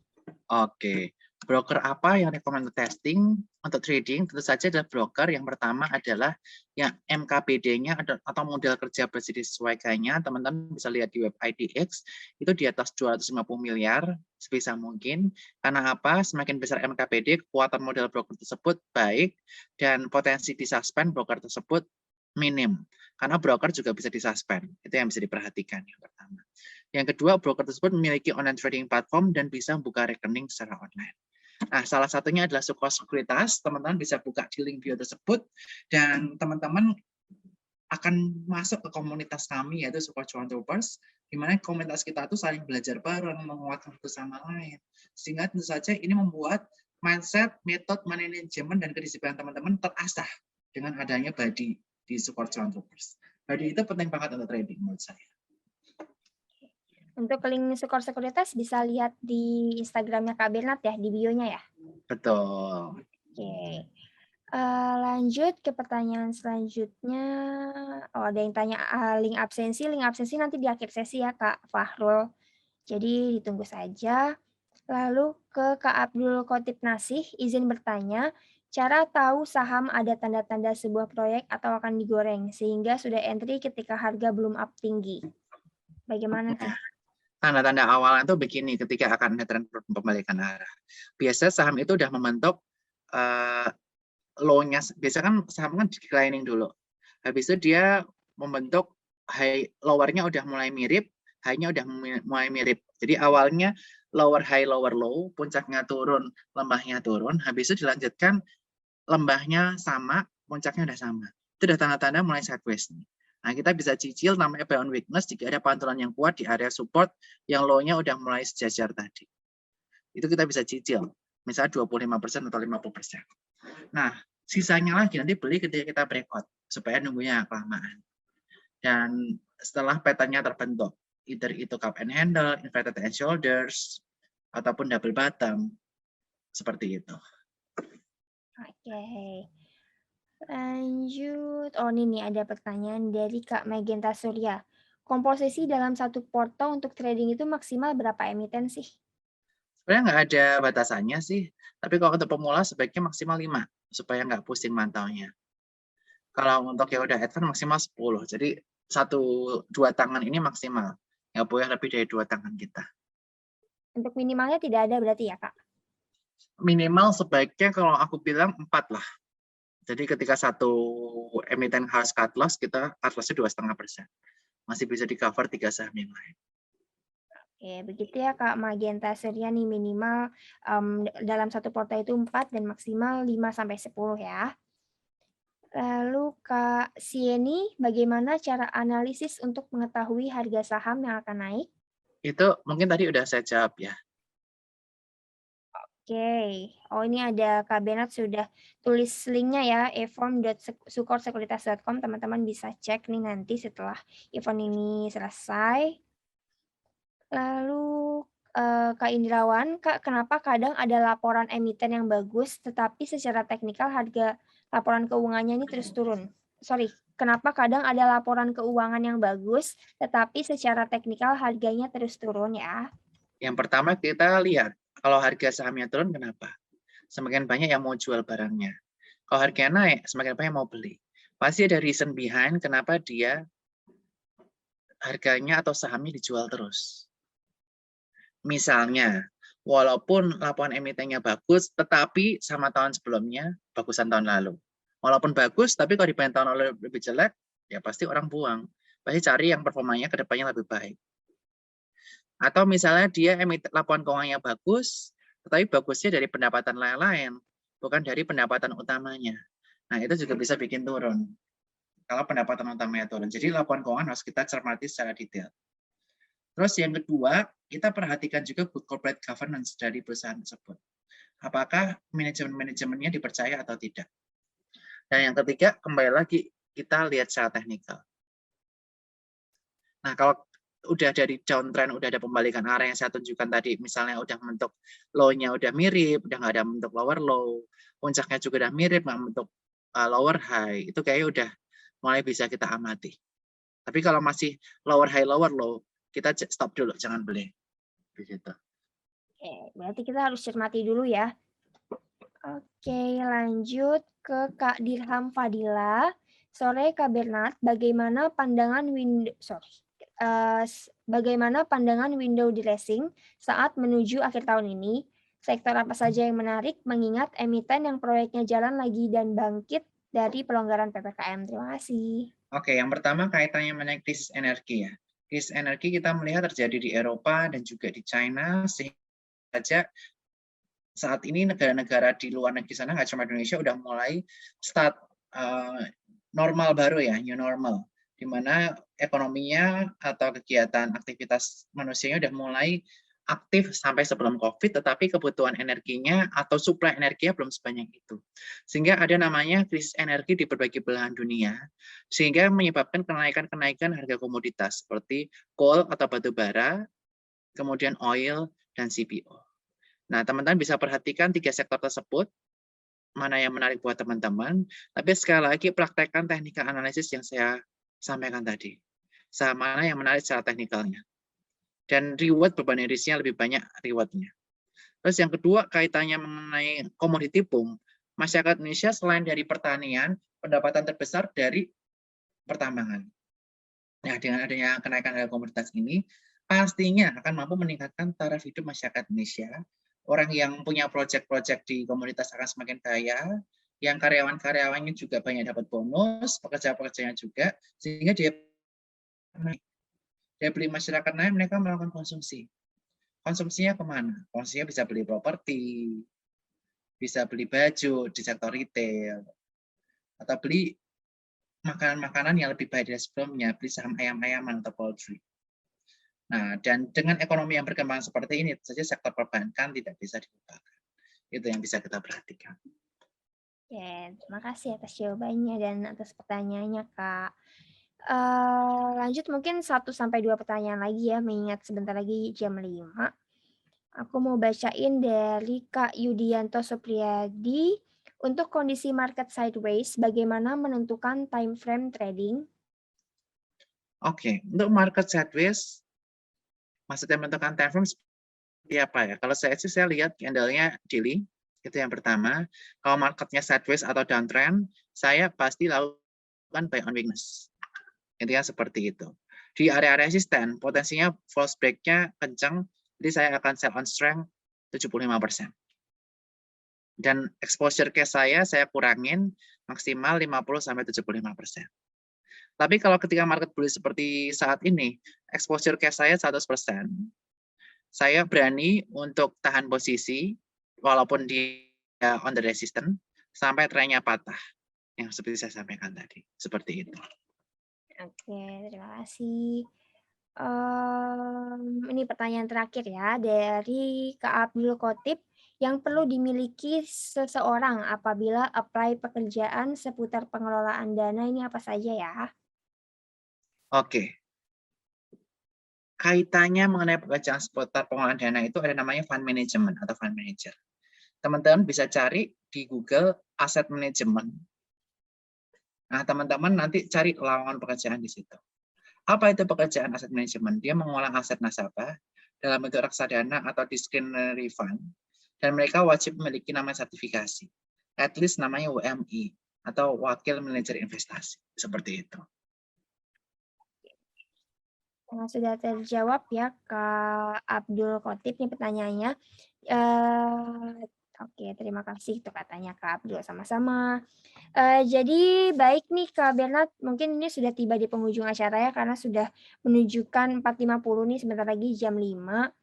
S2: Oke, broker apa yang rekomend testing untuk trading? Tentu saja adalah broker yang pertama adalah yang MKBD-nya atau modal kerja bersih disesuaikannya. Teman-teman bisa lihat di web IDX, itu di atas 250 miliar sebisa mungkin. Karena apa? Semakin besar MKBD, kekuatan modal broker tersebut baik, dan potensi disuspend broker tersebut minim. Karena broker juga bisa disuspend. Itu yang bisa diperhatikan yang pertama. Yang kedua, broker tersebut memiliki online trading platform dan bisa buka rekening secara online. Nah, salah satunya adalah Sukor Sekuritas. Teman-teman bisa buka di link bio tersebut, dan teman-teman akan masuk ke komunitas kami, yaitu Sukor Cuan Troopers, di mana komunitas kita itu saling belajar bareng, menguatkan satu sama lain. Sehingga tentu saja ini membuat mindset, metode manajemen, dan kedisiplinan teman-teman terasah dengan adanya Badi di Sukor Cuan Troopers. Badi itu penting banget untuk trading menurut saya.
S1: Untuk link Sukor Sekuritas bisa lihat di Instagramnya Kak Bernat ya, di bio-nya ya.
S2: Betul.
S1: Oke. Lanjut ke pertanyaan selanjutnya. Oh, ada yang tanya link absensi. Link absensi nanti di akhir sesi ya Kak Fahrul. Jadi ditunggu saja. Lalu ke Kak Abdul Khotib Nasih, izin bertanya, cara tahu saham ada tanda-tanda sebuah proyek atau akan digoreng, sehingga sudah entry ketika harga belum up tinggi. Bagaimana tuh?
S2: Tanda-tanda awalnya itu begini, ketika akan ada tren pembalikan arah. Biasa saham itu udah membentuk low-nya, biasa kan saham kan declining dulu. Habis itu dia membentuk lower-nya udah mulai mirip, high-nya udah mulai mirip. Jadi awalnya lower high, lower low, puncaknya turun, lembahnya turun, habis itu dilanjutkan lembahnya sama, puncaknya udah sama. Itu udah tanda-tanda mulai sideways. Nah, kita bisa cicil namanya buy on weakness jika ada pantulan yang kuat di area support yang low-nya udah mulai sejajar tadi. Itu kita bisa cicil, misalnya 25% atau 50%. Nah, sisanya lagi nanti beli ketika kita breakout, supaya nunggunya kelamaan. Dan setelah petanya terbentuk, either itu cup and handle, inverted and shoulders, ataupun double bottom, seperti itu.
S1: Oke. Lanjut. Oh, ini nih ada pertanyaan dari Kak Megenta Surya. Komposisi dalam satu porto untuk trading itu maksimal berapa emiten sih?
S2: Sebenarnya nggak ada batasannya sih, tapi kalau untuk pemula sebaiknya maksimal 5, supaya nggak pusing mantaunya. Kalau untuk yang udah advance maksimal 10, jadi 1-2 tangan ini maksimal, nggak boleh lebih dari 2 tangan kita.
S1: Untuk minimalnya tidak ada berarti ya, Kak?
S2: Minimal sebaiknya kalau aku bilang 4 lah. Jadi ketika satu emiten harus cut loss, kita cut loss-nya 2,5%. Masih bisa di-cover 3 saham yang lain.
S1: Oke, begitu ya Kak Magenta Surya nih, minimal dalam satu porto itu 4 dan maksimal 5-10 ya. Lalu Kak Sieni, bagaimana cara analisis untuk mengetahui harga saham yang akan naik?
S2: Itu mungkin tadi udah saya jawab ya.
S1: Oke, oh ini ada Kak Benat sudah tulis linknya ya, eform.sukorsekuritas.com, teman-teman bisa cek nih nanti setelah event ini selesai. Lalu Kak Indrawan, Kak, kenapa kadang ada laporan emiten yang bagus, tetapi secara teknikal harga laporan keuangannya ini terus turun? Sorry, kenapa kadang ada laporan keuangan yang bagus, tetapi secara teknikal harganya terus turun ya?
S2: Yang pertama kita lihat, kalau harga sahamnya turun kenapa? Semakin banyak yang mau jual barangnya. Kalau harganya naik, semakin banyak yang mau beli. Pasti ada reason behind kenapa dia harganya atau sahamnya dijual terus. Misalnya, walaupun laporan emitennya bagus, tetapi sama tahun sebelumnya bagusan tahun lalu. Walaupun bagus, tapi kalau dibanding tahun lalu lebih jelek, ya pasti orang buang. Pasti cari yang performanya ke depannya lebih baik. Atau misalnya dia laporan keuangannya bagus, tetapi bagusnya dari pendapatan lain-lain, bukan dari pendapatan utamanya. Nah, itu juga bisa bikin turun. Kalau pendapatan utamanya turun. Jadi laporan keuangan harus kita cermati secara detail. Terus yang kedua, kita perhatikan juga good corporate governance dari perusahaan tersebut. Apakah manajemennya dipercaya atau tidak. Dan yang ketiga, kembali lagi kita lihat secara teknikal. Nah, kalau udah dari downtrend, udah ada pembalikan arah yang saya tunjukkan tadi, misalnya udah bentuk low-nya udah mirip, udah nggak ada bentuk lower low, puncaknya juga udah mirip, nggak bentuk lower high, itu kayaknya udah mulai bisa kita amati. Tapi kalau masih lower high, lower low, kita stop dulu, jangan beli. Begitu.
S1: Oke, berarti kita harus cermati dulu ya. Oke, lanjut ke Kak Dirham Fadila. Sore Kak Bernard, bagaimana pandangan window dressing saat menuju akhir tahun ini? Sektor apa saja yang menarik mengingat emiten yang proyeknya jalan lagi dan bangkit dari pelonggaran PPKM? Terima kasih.
S2: Oke, yang pertama kaitannya mengenai krisis energi ya. Krisis energi kita melihat terjadi di Eropa dan juga di China, sehingga saat ini negara-negara di luar negeri sana, nggak cuma Indonesia, udah mulai start normal baru ya, new normal, di mana ekonominya atau kegiatan aktivitas manusianya udah mulai aktif sampai sebelum COVID, tetapi kebutuhan energinya atau suplai energinya belum sebanyak itu. Sehingga ada namanya krisis energi di berbagai belahan dunia, sehingga menyebabkan kenaikan-kenaikan harga komoditas seperti coal atau batu bara, kemudian oil, dan CPO. Nah, teman-teman bisa perhatikan 3 sektor tersebut, mana yang menarik buat teman-teman, tapi sekali lagi praktekkan teknikal analisis yang saya sampaikan tadi. Saham mana yang menarik secara teknikalnya. Dan reward berbanding risknya lebih banyak rewardnya. Terus yang kedua, kaitannya mengenai komoditi boom, masyarakat Indonesia selain dari pertanian, pendapatan terbesar dari pertambangan. Nah, dengan adanya kenaikan harga komoditas ini, pastinya akan mampu meningkatkan taraf hidup masyarakat Indonesia. Orang yang punya proyek-proyek di komunitas akan semakin kaya, yang karyawan-karyawannya juga banyak dapat bonus, pekerja-pekerjanya juga, sehingga dia naik. Daya beli masyarakat naik, mereka melakukan konsumsi. Konsumsinya kemana? Konsumsinya bisa beli properti, bisa beli baju di sektor retail, atau beli makanan-makanan yang lebih baik dari sebelumnya, beli saham ayam-ayaman atau poultry. Nah, dan dengan ekonomi yang berkembang seperti ini, saja sektor perbankan tidak bisa dilupakan. Itu yang bisa kita perhatikan.
S1: Oke, terima kasih atas jawabannya dan atas pertanyaannya, Kak. Lanjut mungkin 1-2 pertanyaan lagi ya, mengingat sebentar lagi jam 5. Aku mau bacain dari Kak Yudianto Supriyadi. Untuk kondisi market sideways, bagaimana menentukan time frame trading?
S2: Oke, untuk market sideways, maksudnya menentukan time frame seperti apa ya? Kalau saya sih saya lihat candle-nya daily, itu yang pertama. Kalau marketnya sideways atau downtrend, saya pasti lakukan buy on weakness. Intinya seperti itu. Di area resisten, potensinya false break-nya kencang, jadi saya akan sell on strength 75%. Dan exposure cash saya kurangin maksimal 50-75%. Tapi kalau ketika market bullish seperti saat ini, exposure cash saya 100%. Saya berani untuk tahan posisi, walaupun dia on the resistance, sampai trennya patah. Yang seperti saya sampaikan tadi. Seperti itu.
S1: Oke, terima kasih. Ini pertanyaan terakhir ya dari Kak Abdul Khotib. Yang perlu dimiliki seseorang apabila apply pekerjaan seputar pengelolaan dana ini apa saja ya?
S2: Oke. Kaitannya mengenai pekerjaan seputar pengelolaan dana itu ada namanya fund management atau fund manager. Teman-teman bisa cari di Google asset management. Nah, teman-teman nanti cari lowongan pekerjaan di situ. Apa itu pekerjaan aset manajemen? Dia mengolah aset nasabah dalam bentuk reksadana atau discretionary fund, dan mereka wajib memiliki nama sertifikasi, at least namanya WMI atau wakil manajer investasi, seperti itu.
S1: Nah, sudah terjawab ya Kak Abdul Khotib nih pertanyaannya. Oke, terima kasih itu katanya Kak Abdul, sama-sama. Jadi baik nih Kak Bernard, mungkin ini sudah tiba di penghujung acara ya karena sudah menunjukkan 4.50 nih, sebentar lagi jam 5.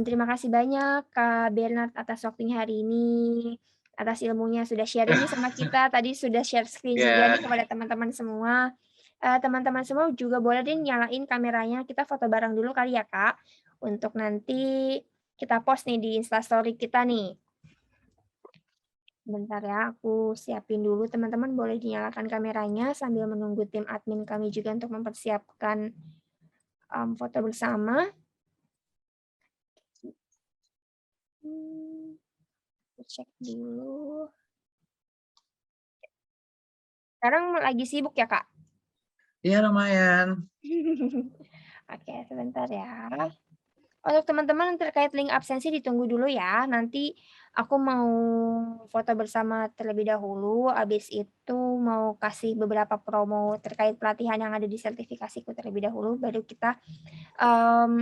S1: Terima kasih banyak Kak Bernard atas waktunya hari ini, atas ilmunya sudah sharing nih sama kita. Tadi sudah share screen juga nih
S2: Ya,
S1: kepada teman-teman semua. Teman-teman semua juga boleh deh nyalain kameranya, kita foto bareng dulu kali ya Kak, untuk nanti kita post nih di Instastory kita nih. Bentar ya, aku siapin dulu. Teman-teman boleh dinyalakan kameranya sambil menunggu tim admin kami juga untuk mempersiapkan foto bersama. Cek dulu. Sekarang lagi sibuk ya, Kak?
S2: iya lumayan.
S1: Oke, sebentar ya. Untuk teman-teman terkait link absensi ditunggu dulu ya. Nanti aku mau foto bersama terlebih dahulu. Habis itu mau kasih beberapa promo terkait pelatihan yang ada di sertifikasiku terlebih dahulu. Baru kita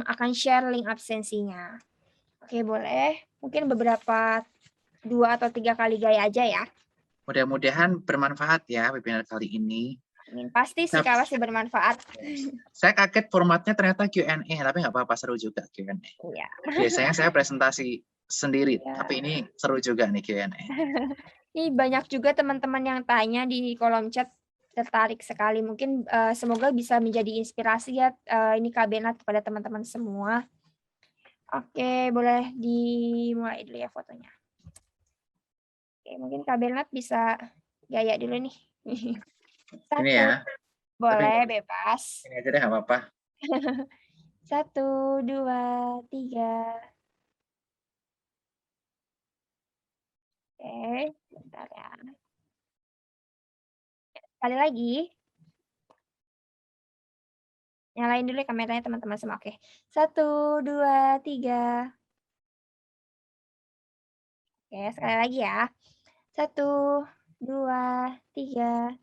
S1: akan share link absensinya. Oke, boleh. Mungkin beberapa 2 atau 3 kali gaya aja ya.
S2: Mudah-mudahan bermanfaat ya webinar kali ini.
S1: Pasti sih kalau sih bermanfaat.
S2: Saya kaget formatnya ternyata Q&A, tapi nggak apa-apa, seru juga Q&A.
S1: Iya.
S2: Biasanya saya presentasi sendiri,
S1: Ya.
S2: tapi ini seru juga nih Q&A.
S1: Ini banyak juga teman-teman yang tanya di kolom chat, tertarik sekali. Mungkin semoga bisa menjadi inspirasi ya ini Kak Bernard kepada teman-teman semua. Oke, boleh dimulai dulu ya fotonya. Oke, mungkin Kak Bernard bisa gaya dulu nih.
S2: Ini
S1: Satu,
S2: ya, tapi
S1: boleh bebas.
S2: ini aja deh nggak apa-apa.
S1: 1, 2, 3. Oke, bentar ya. Sekali lagi. Nyalain dulu ya kameranya teman-teman semua. Oke. 1, 2, 3. Oke, sekali lagi ya. 1, 2, 3.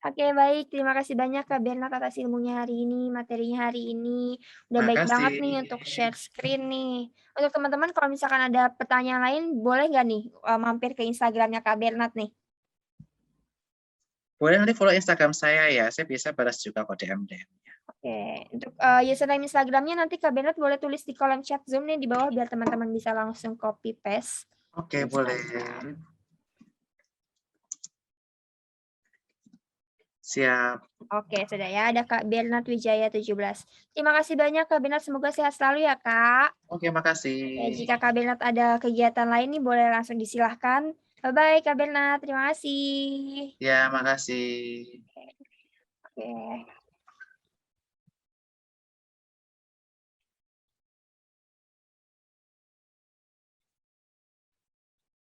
S1: Oke, baik. Terima kasih banyak Kak Bernard atas ilmunya hari ini, materinya hari ini. Udah baik banget
S2: Makasih.
S1: nih untuk share screen nih. Untuk teman-teman kalau misalkan ada pertanyaan lain, boleh nggak nih mampir ke Instagramnya Kak Bernard nih?
S2: Boleh nanti follow Instagram saya ya, saya bisa balas juga kok DM-DM.
S1: Oke, untuk username Instagramnya nanti Kak Bernard boleh tulis di kolom chat Zoom nih di bawah biar teman-teman bisa langsung copy paste
S2: Oke, boleh.
S1: Instagram.
S2: Siap.
S1: Oke, sudah ya. Ada Kak Bernard Wijaya 17. Terima kasih banyak Kak Bernard. Semoga sehat selalu ya Kak.
S2: Oke, makasih.
S1: Ya, jika Kak Bernard ada kegiatan lain nih boleh langsung disilahkan. Bye-bye Kak Bernard. Terima kasih.
S2: Ya, makasih.
S1: Oke.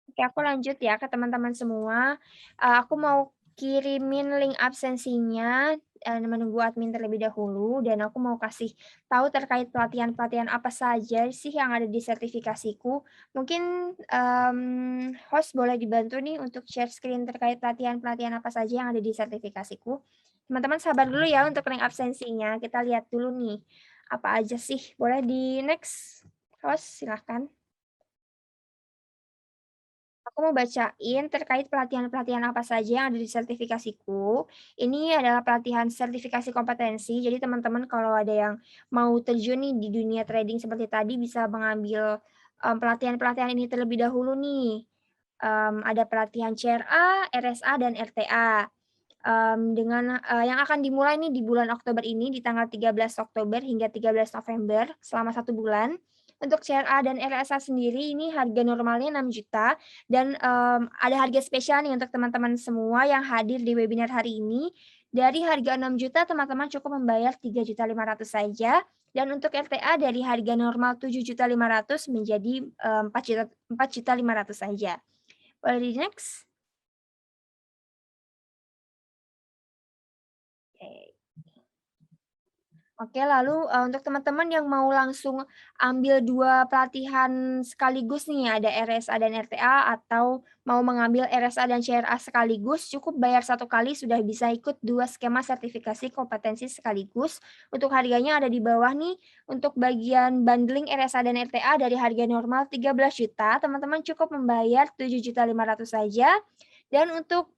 S1: Oke, aku lanjut ya ke teman-teman semua. Aku mau kirimin link absensinya, menunggu admin terlebih dahulu, dan aku mau kasih tahu terkait pelatihan-pelatihan apa saja sih yang ada di sertifikasiku. Mungkin host boleh dibantu nih untuk share screen terkait pelatihan-pelatihan apa saja yang ada di sertifikasiku. Teman-teman sabar dulu ya untuk link absensinya. Kita lihat dulu nih apa aja sih. Boleh di next, host silahkan. Aku mau bacain terkait pelatihan-pelatihan apa saja yang ada di sertifikasiku. Ini adalah pelatihan sertifikasi kompetensi. Jadi teman-teman kalau ada yang mau terjun nih di dunia trading seperti tadi bisa mengambil pelatihan-pelatihan ini terlebih dahulu nih. Ada pelatihan CRA, RSA, dan RTA. Dengan yang akan dimulai nih di bulan Oktober ini di tanggal 13 Oktober hingga 13 November selama 1 bulan. Untuk CRA dan RSA sendiri ini harga normalnya 6 juta dan ada harga spesial nih untuk teman-teman semua yang hadir di webinar hari ini. Dari harga 6 juta teman-teman cukup membayar 3.500.000 saja dan untuk RTA dari harga normal 7.500.000 menjadi 4.500.000 saja. Boleh di next? Oke. Oke, lalu untuk teman-teman yang mau langsung ambil 2 pelatihan sekaligus nih, ada RSA dan RTA atau mau mengambil RSA dan CRA sekaligus, cukup bayar 1 kali sudah bisa ikut 2 skema sertifikasi kompetensi sekaligus. Untuk harganya ada di bawah nih, untuk bagian bundling RSA dan RTA dari harga normal 13 juta, teman-teman cukup membayar 7.500.000 saja. Dan untuk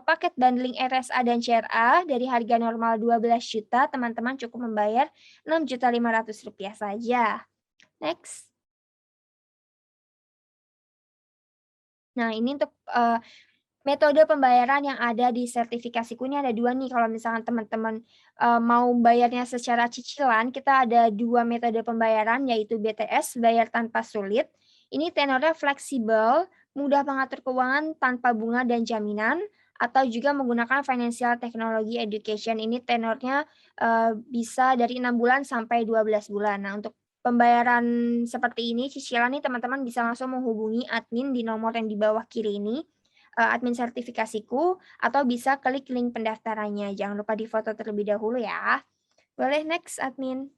S1: paket bundling RSA dan CRA dari harga normal 12 juta, teman-teman cukup membayar Rp6.500.000 saja. Next. Nah, ini untuk metode pembayaran yang ada di sertifikasiku ini ada 2 nih, kalau misalkan teman-teman mau bayarnya secara cicilan, kita ada 2 metode pembayaran, yaitu BTS, bayar tanpa sulit. Ini tenornya fleksibel, mudah mengatur keuangan tanpa bunga dan jaminan, atau juga menggunakan Financial Technology Education. Ini tenornya bisa dari 6 bulan sampai 12 bulan. Nah, untuk pembayaran seperti ini, cicilan nih teman-teman bisa langsung menghubungi admin di nomor yang di bawah kiri ini, admin sertifikasiku, atau bisa klik link pendaftarannya. Jangan lupa difoto terlebih dahulu ya. Boleh next admin.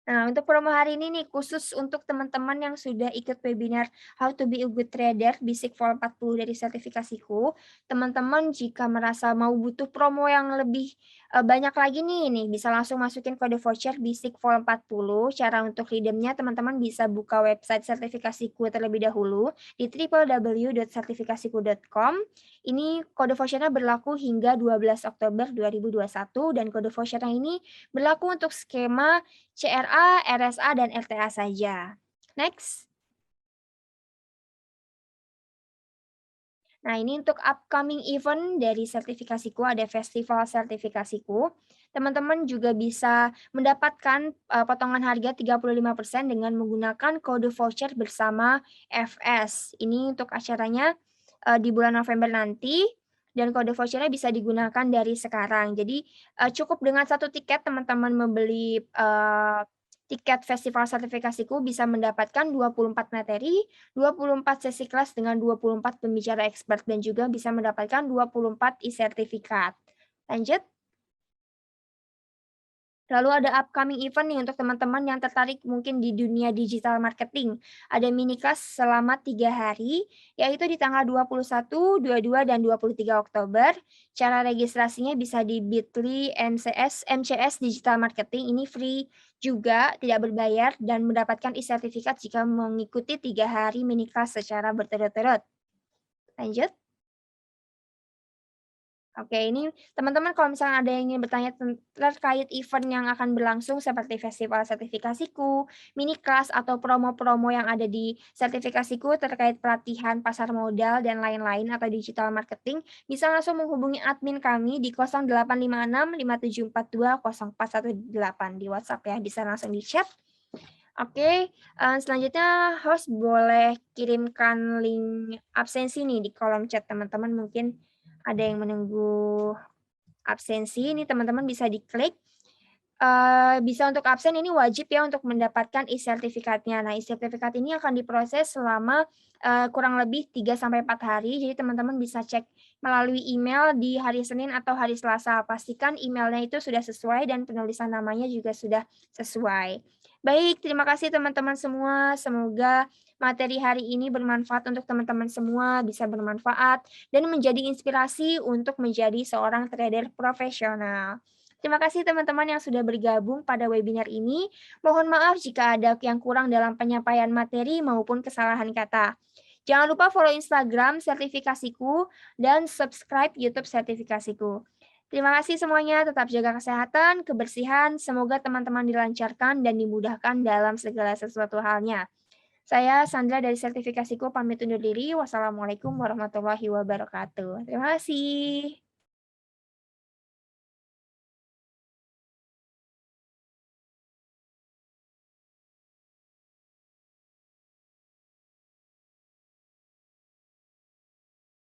S1: Nah, untuk promo hari ini nih khusus untuk teman-teman yang sudah ikut webinar How to be a good trader Basic Vol 40 dari sertifikasiku, teman-teman jika merasa mau butuh promo yang lebih banyak lagi nih bisa langsung masukin kode voucher Basic Vol 40. Cara untuk redeemnya teman-teman bisa buka website sertifikasiku terlebih dahulu di www.sertifikasiku.com. Ini kode vouchernya berlaku hingga 12 Oktober 2021 dan kode vouchernya ini berlaku untuk skema CRA, RSA, dan RTA saja. Next. Nah, ini untuk upcoming event dari sertifikasiku, ada festival sertifikasiku. Teman-teman juga bisa mendapatkan potongan harga 35% dengan menggunakan kode voucher bersama FS. Ini untuk acaranya di bulan November nanti, dan kode vouchernya bisa digunakan dari sekarang. Jadi cukup dengan 1 tiket teman-teman membeli tiket festival sertifikasiku bisa mendapatkan 24 materi, 24 sesi kelas dengan 24 pembicara expert, dan juga bisa mendapatkan 24 e-sertifikat. Lanjut. Lalu ada upcoming event nih untuk teman-teman yang tertarik mungkin di dunia digital marketing. Ada mini kelas selama 3 hari, yaitu di tanggal 21, 22, dan 23 Oktober. Cara registrasinya bisa di bit.ly MCS Digital Marketing. Ini free juga, tidak berbayar, dan mendapatkan e-sertifikat jika mengikuti 3 hari mini kelas secara berturut-turut. Lanjut. Oke, ini teman-teman kalau misalnya ada yang ingin bertanya terkait event yang akan berlangsung seperti festival sertifikasiku, mini kelas, atau promo-promo yang ada di sertifikasiku terkait pelatihan pasar modal dan lain-lain atau digital marketing, bisa langsung menghubungi admin kami di 0856 5742 0418 di WhatsApp ya, bisa langsung di chat. Oke, selanjutnya host boleh kirimkan link absensi nih di kolom chat teman-teman, mungkin ada yang menunggu absensi, ini teman-teman bisa diklik. Bisa untuk absen ini wajib ya untuk mendapatkan e-sertifikatnya. Nah, e-sertifikat ini akan diproses selama kurang lebih 3-4 hari, jadi teman-teman bisa cek melalui email di hari Senin atau hari Selasa. Pastikan emailnya itu sudah sesuai dan penulisan namanya juga sudah sesuai. Baik, terima kasih teman-teman semua. Semoga materi hari ini bermanfaat untuk teman-teman semua, bisa bermanfaat dan menjadi inspirasi untuk menjadi seorang trader profesional. Terima kasih teman-teman yang sudah bergabung pada webinar ini. Mohon maaf jika ada yang kurang dalam penyampaian materi maupun kesalahan kata. Jangan lupa follow Instagram sertifikasiku dan subscribe YouTube sertifikasiku. Terima kasih semuanya, tetap jaga kesehatan, kebersihan, semoga teman-teman dilancarkan dan dimudahkan dalam segala sesuatu halnya. Saya Sandra dari sertifikasiku pamit undur diri. Wassalamualaikum warahmatullahi wabarakatuh. Terima kasih.